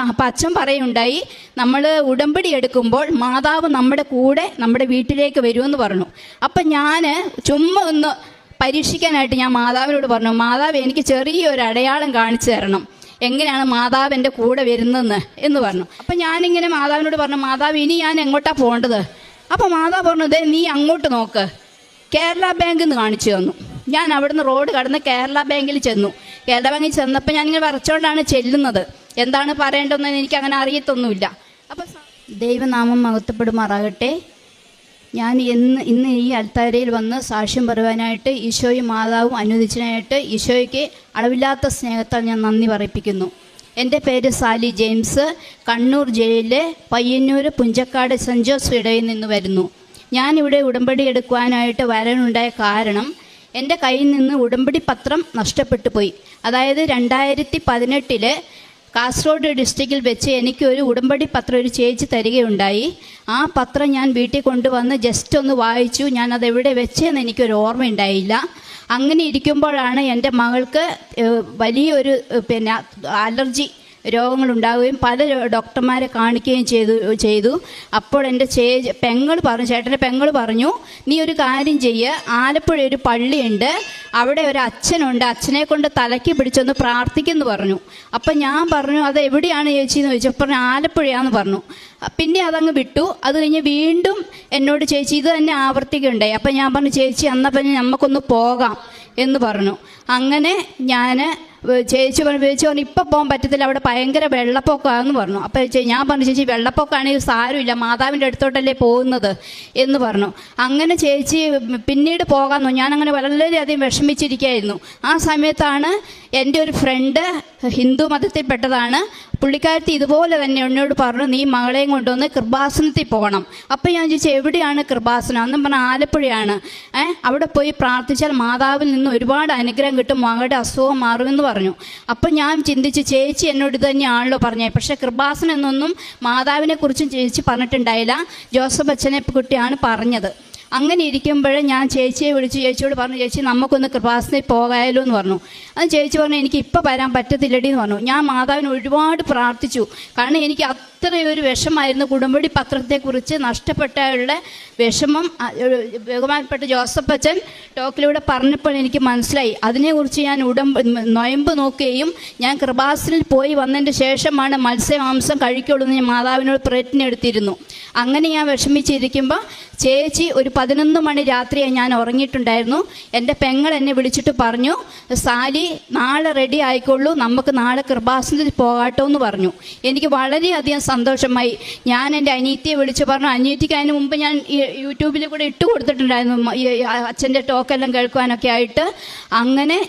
അപ്പം അച്ഛൻ പറയുണ്ടായി, നമ്മൾ ഉടമ്പടി എടുക്കുമ്പോൾ മാതാവ് നമ്മുടെ കൂടെ നമ്മുടെ വീട്ടിലേക്ക് വരുമെന്ന് പറഞ്ഞു. അപ്പം ഞാൻ ചുമ്മാ ഒന്ന് പരീക്ഷിക്കാനായിട്ട് ഞാൻ മാതാവിനോട് പറഞ്ഞു, മാതാവ് എനിക്ക് ചെറിയൊരു അടയാളം കാണിച്ചു തരണം, എങ്ങനെയാണ് മാതാവ് എൻ്റെ കൂടെ വരുന്നതെന്ന് എന്ന് പറഞ്ഞു. അപ്പം ഞാനിങ്ങനെ മാതാവിനോട് പറഞ്ഞു, മാതാവ് ഇനി ഞാൻ എങ്ങോട്ടാണ് പോകേണ്ടത്? അപ്പം മാതാവ് പറഞ്ഞത്, നീ അങ്ങോട്ട് നോക്ക്, കേരള ബാങ്ക് എന്ന് കാണിച്ചു തന്നു. ഞാൻ അവിടുന്ന് റോഡ് കടന്ന് കേരള ബാങ്കിൽ ചെന്നു. കേരള ബാങ്കിൽ ചെന്നപ്പോൾ ഞാനിങ്ങനെ വരച്ചോണ്ടാണ് ചെല്ലുന്നത്. എന്താണ് പറയേണ്ടതെന്ന് എനിക്ക് അങ്ങനെ അറിയത്തൊന്നുമില്ല. അപ്പം ദൈവനാമം മഹത്വപ്പെടുമാറാകട്ടെ. ഞാൻ ഇന്ന് ഈ അൽത്താരയിൽ വന്ന് സാക്ഷ്യം പറയുവാനായിട്ട് ഈശോയും മാതാവും അനുവദിച്ചതിനായിട്ട് ഈശോയ്ക്ക് അളവില്ലാത്ത സ്നേഹത്താൽ ഞാൻ നന്ദി പറയിപ്പിക്കുന്നു. എൻ്റെ പേര് സാലി ജെയിംസ്. കണ്ണൂർ ജില്ലയിലെ പയ്യന്നൂർ പുഞ്ചക്കാട് സെൻറ്റ് ജോസഫ് ഇടയിൽ നിന്ന് വരുന്നു. ഞാനിവിടെ ഉടമ്പടി എടുക്കുവാനായിട്ട് വരാനുണ്ടായ കാരണം, എൻ്റെ കയ്യിൽ നിന്ന് ഉടമ്പടി പത്രം നഷ്ടപ്പെട്ടു പോയി. അതായത് 2018 കാസർഗോഡ് ഡിസ്ട്രിക്റ്റിൽ വെച്ച് എനിക്കൊരു ഉടമ്പടി പത്രം ഒരു ചേച്ചി തരികയുണ്ടായി. ആ പത്രം ഞാൻ വീട്ടിൽ കൊണ്ടുവന്ന് ജസ്റ്റ് ഒന്ന് വായിച്ചു. ഞാനത് എവിടെ വെച്ചെന്ന് എനിക്കൊരു ഓർമ്മയുണ്ടായില്ല. അങ്ങനെ ഇരിക്കുമ്പോഴാണ് എൻ്റെ മകൾക്ക് വലിയൊരു അലർജി രോഗങ്ങളുണ്ടാവുകയും പല ഡോക്ടർമാരെ കാണിക്കുകയും ചെയ്തു. അപ്പോൾ എൻ്റെ ചേട്ടൻ്റെ പെങ്ങൾ പറഞ്ഞു, നീ ഒരു കാര്യം ചെയ്യുക, ആലപ്പുഴ ഒരു പള്ളിയുണ്ട്, അവിടെ ഒരു അച്ഛനുണ്ട്, അച്ഛനെ കൊണ്ട് തലയ്ക്ക് പിടിച്ചൊന്ന് പ്രാർത്ഥിക്കുമെന്ന് പറഞ്ഞു. അപ്പം ഞാൻ പറഞ്ഞു, അത് എവിടെയാണ് ചേച്ചിയെന്ന് ചോദിച്ചു. പറഞ്ഞു ആലപ്പുഴയാന്ന് പറഞ്ഞു. പിന്നെ അതങ്ങ് വിട്ടു. അത് കഴിഞ്ഞ് വീണ്ടും എന്നോട് ചേച്ചി ഇത് തന്നെ ആവർത്തിക്കുകയുണ്ടായി. അപ്പം ഞാൻ പറഞ്ഞു, ചേച്ചി എന്നാൽ പിന്നെ നമുക്കൊന്ന് പോകാം എന്ന് പറഞ്ഞു. അങ്ങനെ ഞാൻ ചേച്ചി പറഞ്ഞു ഇപ്പം പോകാൻ പറ്റത്തില്ല, അവിടെ ഭയങ്കര വെള്ളപ്പൊക്കമാണെന്ന് പറഞ്ഞു. അപ്പോൾ ഞാൻ പറഞ്ഞു, ചേച്ചി വെള്ളപ്പൊക്കമാണെങ്കിൽ സാരമില്ല, മാതാവിൻ്റെ അടുത്തോട്ടല്ലേ പോകുന്നത് എന്ന് പറഞ്ഞു. അങ്ങനെ ചേച്ചി പിന്നീട് പോകാമെന്നു. ഞാനങ്ങനെ വളരെയധികം വിഷമിച്ചിരിക്കുകയായിരുന്നു. ആ സമയത്താണ് എൻ്റെ ഒരു ഫ്രണ്ട് ഹിന്ദു മതത്തിൽപ്പെട്ടതാണ്. പുള്ളിക്കാരത്തി ഇതുപോലെ തന്നെ എന്നോട് പറഞ്ഞു, നീ മകളെയും കൊണ്ടുവന്ന് കൃപാസനത്തിൽ പോകണം. അപ്പം ഞാൻ ചോദിച്ചു, എവിടെയാണ് കൃപാസനം? എന്നും പറഞ്ഞാൽ ആലപ്പുഴയാണ്. അവിടെ പോയി പ്രാർത്ഥിച്ചാൽ മാതാവിൽ നിന്ന് ഒരുപാട് അനുഗ്രഹം കിട്ടും, മകളുടെ അസുഖം മാറുമെന്ന് പറഞ്ഞു. അപ്പം ഞാൻ ചിന്തിച്ച്, ചേച്ചി എന്നോട് ഇത് തന്നെയാണല്ലോ പറഞ്ഞത്, പക്ഷേ കൃപാസനം എന്നൊന്നും മാതാവിനെ കുറിച്ചും ചേച്ചി പറഞ്ഞിട്ടുണ്ടായില്ല, ജോസഫ് അച്ഛനെ കുട്ടിയാണ് പറഞ്ഞത്. അങ്ങനെ ഇരിക്കുമ്പോൾ ഞാൻ ചേച്ചിയെ വിളിച്ചു, ചേച്ചിയോട് പറഞ്ഞു, ചേച്ചി നമുക്കൊന്ന് കൃപാസനത്തിൽ പോകാമല്ലോ എന്ന് പറഞ്ഞു. അത് ചേച്ചി പറഞ്ഞു, എനിക്ക് ഇപ്പോൾ വരാൻ പറ്റത്തില്ലടി എന്ന് പറഞ്ഞു. ഞാൻ മാതാവിനെ ഒരുപാട് പ്രാർത്ഥിച്ചു. കാരണം എനിക്ക് അത്രയൊരു വിഷമായിരുന്നു ഉടമ്പടി പത്രത്തെക്കുറിച്ച് നഷ്ടപ്പെട്ടവരുടെ വിഷമം. ബഹുമാനപ്പെട്ട ജോസഫ് അച്ഛൻ ടോക്കിലൂടെ പറഞ്ഞപ്പോൾ എനിക്ക് മനസ്സിലായി. അതിനെക്കുറിച്ച് ഞാൻ നൊയമ്പ് നോക്കുകയും ഞാൻ കൃപാസനിൽ പോയി വന്നതിൻ്റെ ശേഷമാണ് മത്സ്യമാംസം കഴിക്കുള്ളൂ എന്ന് ഞാൻ മാതാവിനോട് പ്രതിജ്ഞ എടുത്തിരുന്നു. അങ്ങനെ ഞാൻ വിഷമിച്ചിരിക്കുമ്പോൾ ചേച്ചി ഒരു 11 മണി രാത്രിയായി ഞാൻ ഉറങ്ങിയിട്ടുണ്ടായിരുന്നു. എൻ്റെ പെങ്ങൾ എന്നെ വിളിച്ചിട്ട് പറഞ്ഞു, സാലി നാളെ റെഡി ആയിക്കൊള്ളൂ, നമുക്ക് നാളെ കൃപാസനത്തിൽ പോകാട്ടോ എന്ന് പറഞ്ഞു. എനിക്ക് വളരെയധികം സന്തോഷമായി. ഞാൻ എൻ്റെ അനിയത്തിയെ വിളിച്ച് പറഞ്ഞു, അനിയത്തിക്ക് അതിന് മുമ്പ് ഞാൻ യൂട്യൂബിൽ കൂടെ ഇട്ട് കൊടുത്തിട്ടുണ്ടായിരുന്നു അച്ഛൻ്റെ ടോക്കെല്ലാം കേൾക്കുവാനൊക്കെ ആയിട്ട്. അങ്ങനെ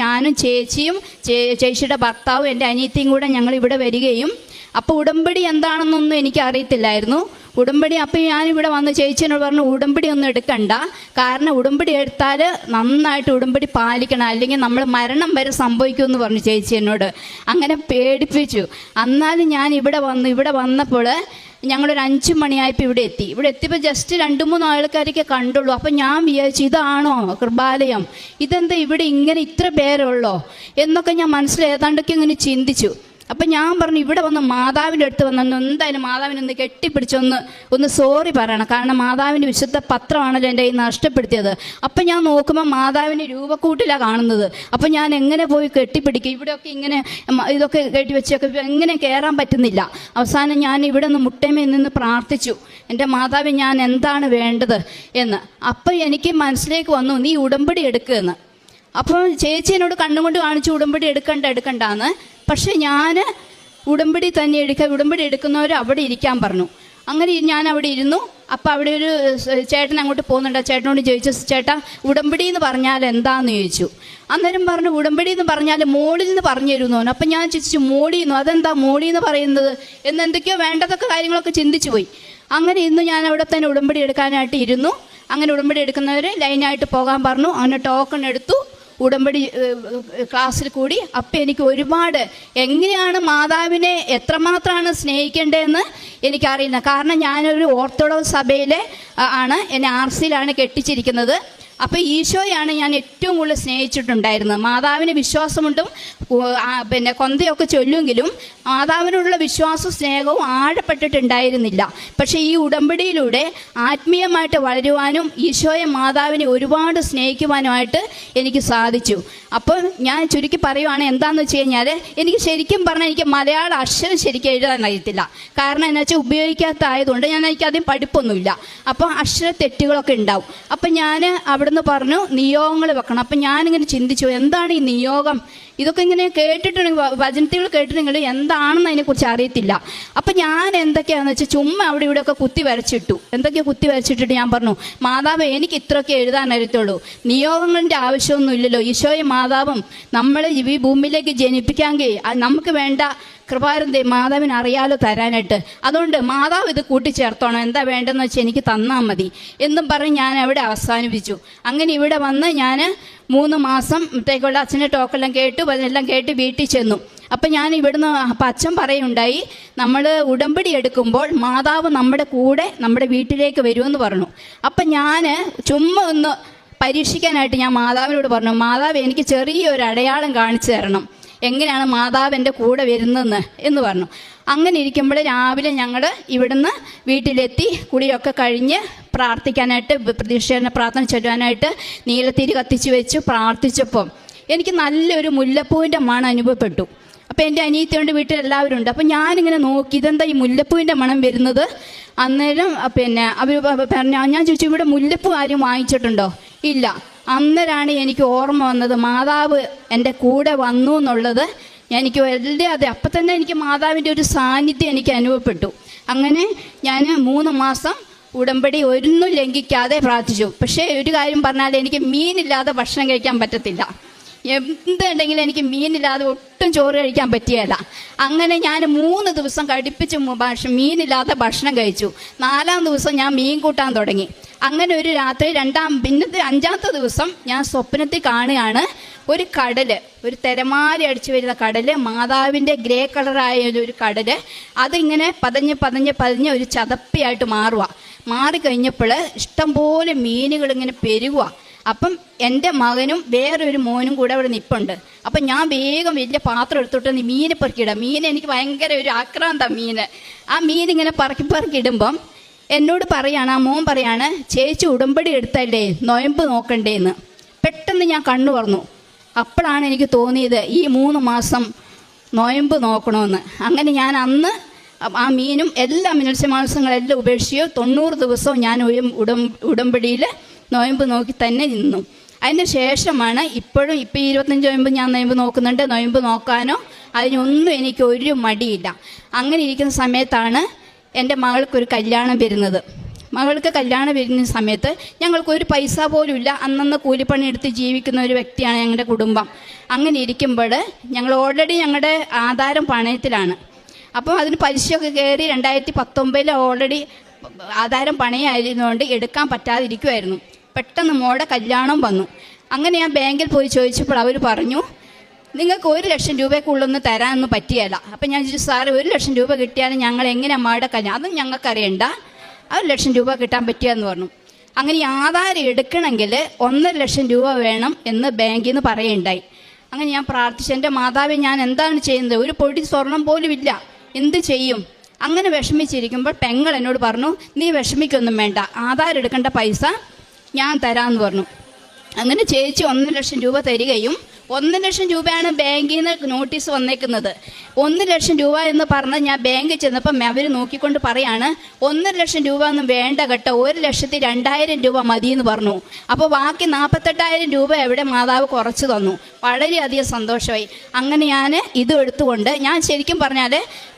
ഞാനും ചേച്ചിയും ചേച്ചിയുടെ ഭർത്താവും എൻ്റെ അനിയത്തിയും കൂടെ ഞങ്ങൾ ഇവിടെ വരികയും, അപ്പോൾ ഉടമ്പടി എന്താണെന്നൊന്നും എനിക്ക് അറിയത്തില്ലായിരുന്നു. ഉടമ്പടി അപ്പോൾ ഞാനിവിടെ വന്ന് ചേച്ചിയോട് പറഞ്ഞു, ഉടമ്പടി ഒന്നും എടുക്കണ്ട, കാരണം ഉടമ്പടി എടുത്താൽ നന്നായിട്ട് ഉടമ്പടി പാലിക്കണം, അല്ലെങ്കിൽ നമ്മൾ മരണം വരെ സംഭവിക്കുമെന്ന് പറഞ്ഞു ചേച്ചി എന്നോട്. അങ്ങനെ പേടിപ്പിച്ചു. എന്നാലും ഞാൻ ഇവിടെ വന്നപ്പോൾ ഞങ്ങളൊരു 5 മണിയായപ്പോൾ ഇവിടെ എത്തിയപ്പോൾ ജസ്റ്റ് 2-3 ആൾക്കാരൊക്കെ കണ്ടുള്ളൂ. അപ്പം ഞാൻ വിചാരിച്ചു, ഇതാണോ കൃപാലയം? ഇതെന്താ ഇവിടെ ഇങ്ങനെ ഇത്ര പേരുള്ളോ എന്നൊക്കെ ഞാൻ ഏതാണ്ടൊക്കെ ഇങ്ങനെ ചിന്തിച്ചു. അപ്പം ഞാൻ പറഞ്ഞു, ഇവിടെ വന്ന് മാതാവിൻ്റെ അടുത്ത് വന്നു എന്തായാലും മാതാവിനൊന്ന് കെട്ടിപ്പിടിച്ചൊന്ന് സോറി പറയണം, കാരണം മാതാവിൻ്റെ വിശുദ്ധ പത്രമാണല്ലോ എൻ്റെ കയ്യിൽ നഷ്ടപ്പെടുത്തിയത്. അപ്പം ഞാൻ നോക്കുമ്പോൾ മാതാവിൻ്റെ രൂപക്കൂട്ടിലാണ് കാണുന്നത്. അപ്പം ഞാൻ എങ്ങനെ പോയി കെട്ടിപ്പിടിക്കും? ഇവിടെയൊക്കെ ഇങ്ങനെ ഇതൊക്കെ കെട്ടിവെച്ചൊക്കെ എങ്ങനെ കയറാൻ പറ്റുന്നില്ല. അവസാനം ഞാൻ ഇവിടെ നിന്ന് മുട്ടേമയിൽ നിന്ന് പ്രാർത്ഥിച്ചു, എൻ്റെ മാതാവ് ഞാൻ എന്താണ് വേണ്ടത് എന്ന്. അപ്പം എനിക്ക് മനസ്സിലേക്ക് വന്നു, നീ ഉടമ്പടി എടുക്കുമെന്ന്. അപ്പോൾ ചേച്ചി എന്നോട് കണ്ണുകൊണ്ട് കാണിച്ചു, ഉടമ്പടി എടുക്കണ്ടെന്ന്. പക്ഷെ ഞാൻ ഉടമ്പടി തന്നെ ഉടമ്പടി എടുക്കുന്നവർ അവിടെ ഇരിക്കാൻ പറഞ്ഞു. അങ്ങനെ ഞാൻ അവിടെ ഇരുന്നു. അപ്പോൾ അവിടെ ഒരു ചേട്ടൻ അങ്ങോട്ട് പോകുന്നുണ്ട്. ചേട്ടനോട് ചോദിച്ചു, ചേട്ടാ ഉടമ്പടി എന്ന് പറഞ്ഞാൽ എന്താണെന്ന് ചോദിച്ചു. അന്നേരം പറഞ്ഞു, ഉടമ്പടി എന്ന് പറഞ്ഞാൽ മോളിൽ നിന്ന് പറഞ്ഞു തരുന്നു. അപ്പം ഞാൻ ചോദിച്ചു, മോളിന്ന് അതെന്താ മോളി എന്ന് പറയുന്നത് എന്തൊക്കെയോ വേണ്ടതൊക്കെ കാര്യങ്ങളൊക്കെ ചിന്തിച്ചു പോയി. അങ്ങനെ ഇന്ന് ഞാൻ അവിടെ തന്നെ ഉടമ്പടി എടുക്കാനായിട്ട് ഇരുന്നു. അങ്ങനെ ഉടമ്പടി എടുക്കുന്നവർ ലൈനായിട്ട് പോകാൻ പറഞ്ഞു. അങ്ങനെ ടോക്കൺ എടുത്തു, ഉടമ്പടി ക്ലാസ്സിൽ കൂടി. അപ്പം എനിക്ക് ഒരുപാട് എങ്ങനെയാണ് മാതാവിനെ എത്രമാത്രമാണ് സ്നേഹിക്കേണ്ടതെന്ന് എനിക്കറിയില്ല. കാരണം ഞാനൊരു ഓർത്തഡോക്സ് സഭയിലെ ആണ്, എന്നെ RCയിലാണ് കെട്ടിച്ചിരിക്കുന്നത്. അപ്പോൾ ഈശോയാണ് ഞാൻ ഏറ്റവും കൂടുതൽ സ്നേഹിച്ചിട്ടുണ്ടായിരുന്നത്. മാതാവിന് വിശ്വാസമുണ്ടും പിന്നെ കൊന്തയൊക്കെ ചൊല്ലുമെങ്കിലും മാതാവിനുള്ള വിശ്വാസവും സ്നേഹവും ആഴപ്പെട്ടിട്ടുണ്ടായിരുന്നില്ല. പക്ഷേ ഈ ഉടമ്പടിയിലൂടെ ആത്മീയമായിട്ട് വളരുവാനും ഈശോയെ മാതാവിനെ ഒരുപാട് സ്നേഹിക്കുവാനുമായിട്ട് എനിക്ക് സാധിച്ചു. അപ്പോൾ ഞാൻ ചുരുക്കി പറയുവാണ്, എന്താണെന്ന് വെച്ച് കഴിഞ്ഞാൽ എനിക്ക് ശരിക്കും പറഞ്ഞാൽ എനിക്ക് മലയാള അക്ഷരം ശരിക്കും എഴുതാൻ അറിയത്തില്ല. കാരണം എന്താ വെച്ചാൽ ഉപയോഗിക്കാത്തതായതുകൊണ്ട് എനിക്കധികം പഠിപ്പൊന്നുമില്ല. അപ്പോൾ അക്ഷര തെറ്റുകളൊക്കെ ഉണ്ടാവും. അപ്പം ഞാൻ അവിടുന്ന് പറഞ്ഞു നിയോഗങ്ങൾ വെക്കണം. അപ്പം ഞാനിങ്ങനെ ചിന്തിച്ചു, എന്താണ് ഈ നിയോഗം? ഇതൊക്കെ ഇങ്ങനെ കേട്ടിട്ടുണ്ടെങ്കിൽ വചനത്തിൽ കേട്ടിട്ടുണ്ടെങ്കിൽ എന്താണെന്ന് അതിനെക്കുറിച്ച് അറിയത്തില്ല. അപ്പം ഞാൻ എന്തൊക്കെയാണെന്ന് വെച്ചാൽ ചുമ്മാ അവിടെ ഇവിടെയൊക്കെ കുത്തി വരച്ചിട്ടു. എന്തൊക്കെയോ കുത്തി വരച്ചിട്ടിട്ട് ഞാൻ പറഞ്ഞു, മാതാവ് എനിക്ക് ഇത്രയൊക്കെ എഴുതാൻ അറിയത്തുള്ളൂ, നിയോഗങ്ങളുടെ ആവശ്യമൊന്നുമില്ലല്ലോ. ഈശോയും മാതാവും നമ്മൾ ഈ ഭൂമിയിലേക്ക് ജനിപ്പിക്കാമെങ്കിൽ നമുക്ക് വേണ്ട കൃപാരന്തെ മാതാവിന് അറിയാലോ തരാനായിട്ട്. അതുകൊണ്ട് മാതാവ് ഇത് കൂട്ടിച്ചേർത്തോണം, എന്താ വേണ്ടെന്ന് വെച്ചാൽ എനിക്ക് തന്നാൽ മതി എന്നും പറഞ്ഞ് ഞാൻ അവിടെ അവസാനിപ്പിച്ചു. അങ്ങനെ ഇവിടെ വന്ന് ഞാൻ 3 മാസത്തേക്കുള്ള അച്ഛൻ്റെ ടോക്കെല്ലാം കേട്ടു, അതിനെല്ലാം കേട്ട് വീട്ടിൽ ചെന്നു. അപ്പം ഞാൻ ഇവിടുന്ന് അപ്പം അച്ഛൻ പറയുണ്ടായി, നമ്മൾ ഉടമ്പടി എടുക്കുമ്പോൾ മാതാവ് നമ്മുടെ കൂടെ നമ്മുടെ വീട്ടിലേക്ക് വരുമെന്ന് പറഞ്ഞു. അപ്പം ഞാൻ ചുമ്മാ ഒന്ന് പരീക്ഷിക്കാനായിട്ട് ഞാൻ മാതാവിനോട് പറഞ്ഞു, മാതാവ് എനിക്ക് ചെറിയൊരു അടയാളം കാണിച്ചു തരണം, എങ്ങനെയാണ് മാതാവ് എൻ്റെ കൂടെ വരുന്നതെന്ന് എന്ന് പറഞ്ഞു. അങ്ങനെ ഇരിക്കുമ്പോൾ രാവിലെ ഞങ്ങൾ ഇവിടുന്ന് വീട്ടിലെത്തി കുളിയൊക്കെ കഴിഞ്ഞ് പ്രാർത്ഥിക്കാനായിട്ട് പ്രതീക്ഷ പ്രാർത്ഥന ചൊല്ലാനായിട്ട് നീലത്തിരി കത്തിച്ച് വെച്ച് പ്രാർത്ഥിച്ചപ്പം എനിക്ക് നല്ലൊരു മുല്ലപ്പൂവിൻ്റെ മണം അനുഭവപ്പെട്ടു. അപ്പോൾ എൻ്റെ അനിയത്തിയുണ്ട്, വീട്ടിലെല്ലാവരും ഉണ്ട്. അപ്പം ഞാനിങ്ങനെ നോക്കി, ഇതെന്താ ഈ മുല്ലപ്പൂവിൻ്റെ മണം വരുന്നത്? അന്നേരം പിന്നെ അവർ പറഞ്ഞു, ഞാൻ ചോദിച്ചു ഇവിടെ മുല്ലപ്പൂ ആരും വാങ്ങിച്ചിട്ടുണ്ടോ? ഇല്ല. അന്നേരമാണ് എനിക്ക് ഓർമ്മ വന്നത്, മാതാവ് എൻ്റെ കൂടെ വന്നു എന്നുള്ളത് എനിക്ക് വല്ലാതെ. അപ്പം തന്നെ എനിക്ക് മാതാവിൻ്റെ ഒരു സാന്നിധ്യം എനിക്ക് അനുഭവപ്പെട്ടു. അങ്ങനെ ഞാൻ 3 മാസം ഉടമ്പടി ഒന്നും ലംഘിക്കാതെ പ്രാർത്ഥിച്ചു. പക്ഷേ ഒരു കാര്യം പറഞ്ഞാൽ എനിക്ക് മീനില്ലാതെ ഭക്ഷണം കഴിക്കാൻ പറ്റത്തില്ല. എന്തുണ്ടെങ്കിലും എനിക്ക് മീനില്ലാതെ ഒട്ടും ചോറ് കഴിക്കാൻ പറ്റിയല്ല. അങ്ങനെ ഞാൻ 3 ദിവസം കടുപ്പിച്ച് മീനില്ലാതെ ഭക്ഷണം കഴിച്ചു. 4-ാം ദിവസം ഞാൻ മീൻ കൂട്ടാൻ തുടങ്ങി. അങ്ങനെ ഒരു രാത്രി പിന്നത്തെ 5-ാമത്തെ ദിവസം ഞാൻ സ്വപ്നത്തിൽ കാണുകയാണ്, ഒരു കടല്, ഒരു തിരമാല അടിച്ചു വരുന്ന കടല്, മാതാവിൻ്റെ ഗ്രേ കളറായ ഒരു കടല്, അതിങ്ങനെ പതഞ്ഞ് ഒരു ചതപ്പിയായിട്ട് മാറിക്കഴിഞ്ഞപ്പോൾ ഇഷ്ടംപോലെ മീനുകൾ ഇങ്ങനെ പെരുകുക. അപ്പം എൻ്റെ മകനും വേറൊരു മോനും കൂടെ അവിടെ നിൽപ്പുണ്ട്. അപ്പം ഞാൻ വേഗം വലിയ പാത്രം എടുത്തിട്ട് മീനെ പെറുക്കിയിടാം. മീൻ എനിക്ക് ഭയങ്കര ഒരു ആക്രാന്ത മീന്. ആ മീനിങ്ങനെ പെറുക്കിയിടുമ്പം എന്നോട് പറയാണ്, ആ മോൻ പറയാണ്, ചേച്ചി ഉടമ്പടി എടുത്തല്ലേ, നൊയമ്പ് നോക്കണ്ടേന്ന്. പെട്ടെന്ന് ഞാൻ കണ്ണു തുറന്നു. അപ്പോഴാണ് എനിക്ക് തോന്നിയത് ഈ 3 മാസം നൊയമ്പ് നോക്കണമെന്ന്. അങ്ങനെ ഞാൻ അന്ന് ആ മീനും എല്ലാ മത്സ്യമാംസങ്ങളെല്ലാം ഉപേക്ഷിച്ചു 90 ദിവസവും ഞാൻ ഉടമ്പടിയിൽ നൊയമ്പ് നോക്കി തന്നെ നിന്നു. അതിന് ശേഷമാണ് ഇപ്പം 25 നൊയമ്പ് ഞാൻ നൊയമ്പ് നോക്കുന്നുണ്ട്. നൊയമ്പ് നോക്കാനോ അതിനൊന്നും എനിക്ക് ഒരു മടിയില്ല. അങ്ങനെ ഇരിക്കുന്ന സമയത്താണ് എൻ്റെ മകൾക്കൊരു കല്യാണം വരുന്നത്. മകൾക്ക് കല്യാണം വരുന്ന സമയത്ത് ഞങ്ങൾക്കൊരു പൈസ പോലും ഇല്ല. അന്നന്ന് കൂലിപ്പണി എടുത്ത് ജീവിക്കുന്ന ഒരു വ്യക്തിയാണ് ഞങ്ങളുടെ കുടുംബം. അങ്ങനെ ഇരിക്കുമ്പോൾ ഞങ്ങൾ ഓൾറെഡി ഞങ്ങളുടെ ആധാരം പണയത്തിലാണ്. അപ്പം അതിന് പലിശയൊക്കെ കയറി 2019 ഓൾറെഡി ആധാരം പണയമായിരുന്നുകൊണ്ട് എടുക്കാൻ പറ്റാതിരിക്കുമായിരുന്നു. പെട്ടെന്ന് മോടെ കല്യാണം വന്നു. അങ്ങനെ ഞാൻ ബാങ്കിൽ പോയി ചോദിച്ചപ്പോൾ അവർ പറഞ്ഞു, നിങ്ങൾക്ക് 1 ലക്ഷം രൂപയ്ക്കുള്ളൊന്നും തരാനൊന്നും പറ്റിയല്ല. അപ്പം ഞാൻ ചോദിച്ചു, സാറ് 1 ലക്ഷം രൂപ കിട്ടിയാലും ഞങ്ങൾ എങ്ങനെ അമ്മയുടെ കല്യാണം, അതും ഞങ്ങൾക്കറിയണ്ട, 1 ലക്ഷം രൂപ കിട്ടാൻ പറ്റിയെന്ന് പറഞ്ഞു. അങ്ങനെ ഈ ആധാരം എടുക്കണമെങ്കിൽ 1.5 ലക്ഷം രൂപ വേണം എന്ന് ബാങ്കിൽ നിന്ന് പറയുണ്ടായി. അങ്ങനെ ഞാൻ പ്രാർത്ഥിച്ചു, എൻ്റെ മാതാവേ ഞാൻ എന്താണ് ചെയ്യുന്നത്, ഒരു പൊടി സ്വർണം പോലും ഇല്ല, എന്ത് ചെയ്യും? അങ്ങനെ വിഷമിച്ചിരിക്കുമ്പോൾ പെങ്ങൾ എന്നോട് പറഞ്ഞു, നീ വിഷമിക്കൊന്നും വേണ്ട, ആധാരം എടുക്കേണ്ട പൈസ ഞാൻ തരാമെന്ന് പറഞ്ഞു. അങ്ങനെ ചേച്ചി 1 ലക്ഷം രൂപ തരികയും 1 ലക്ഷം രൂപയാണ് ബാങ്കിൽ നിന്ന് നോട്ടീസ് വന്നേക്കുന്നത്. 1 ലക്ഷം രൂപ എന്ന് പറഞ്ഞ് ഞാൻ ബാങ്കിൽ ചെന്നപ്പം അവർ നോക്കിക്കൊണ്ട് പറയാണ്, 1 ലക്ഷം രൂപ ഒന്നും വേണ്ട കേട്ടോ, 1,02,000 രൂപ മതിയെന്ന് പറഞ്ഞു. അപ്പോൾ ബാക്കി 48,000 രൂപ എവിടെ മാതാവ് കുറച്ച് തന്നു. വളരെയധികം സന്തോഷമായി. അങ്ങനെ ഞാൻ ഇതും എടുത്തുകൊണ്ട്, ഞാൻ ശരിക്കും പറഞ്ഞാൽ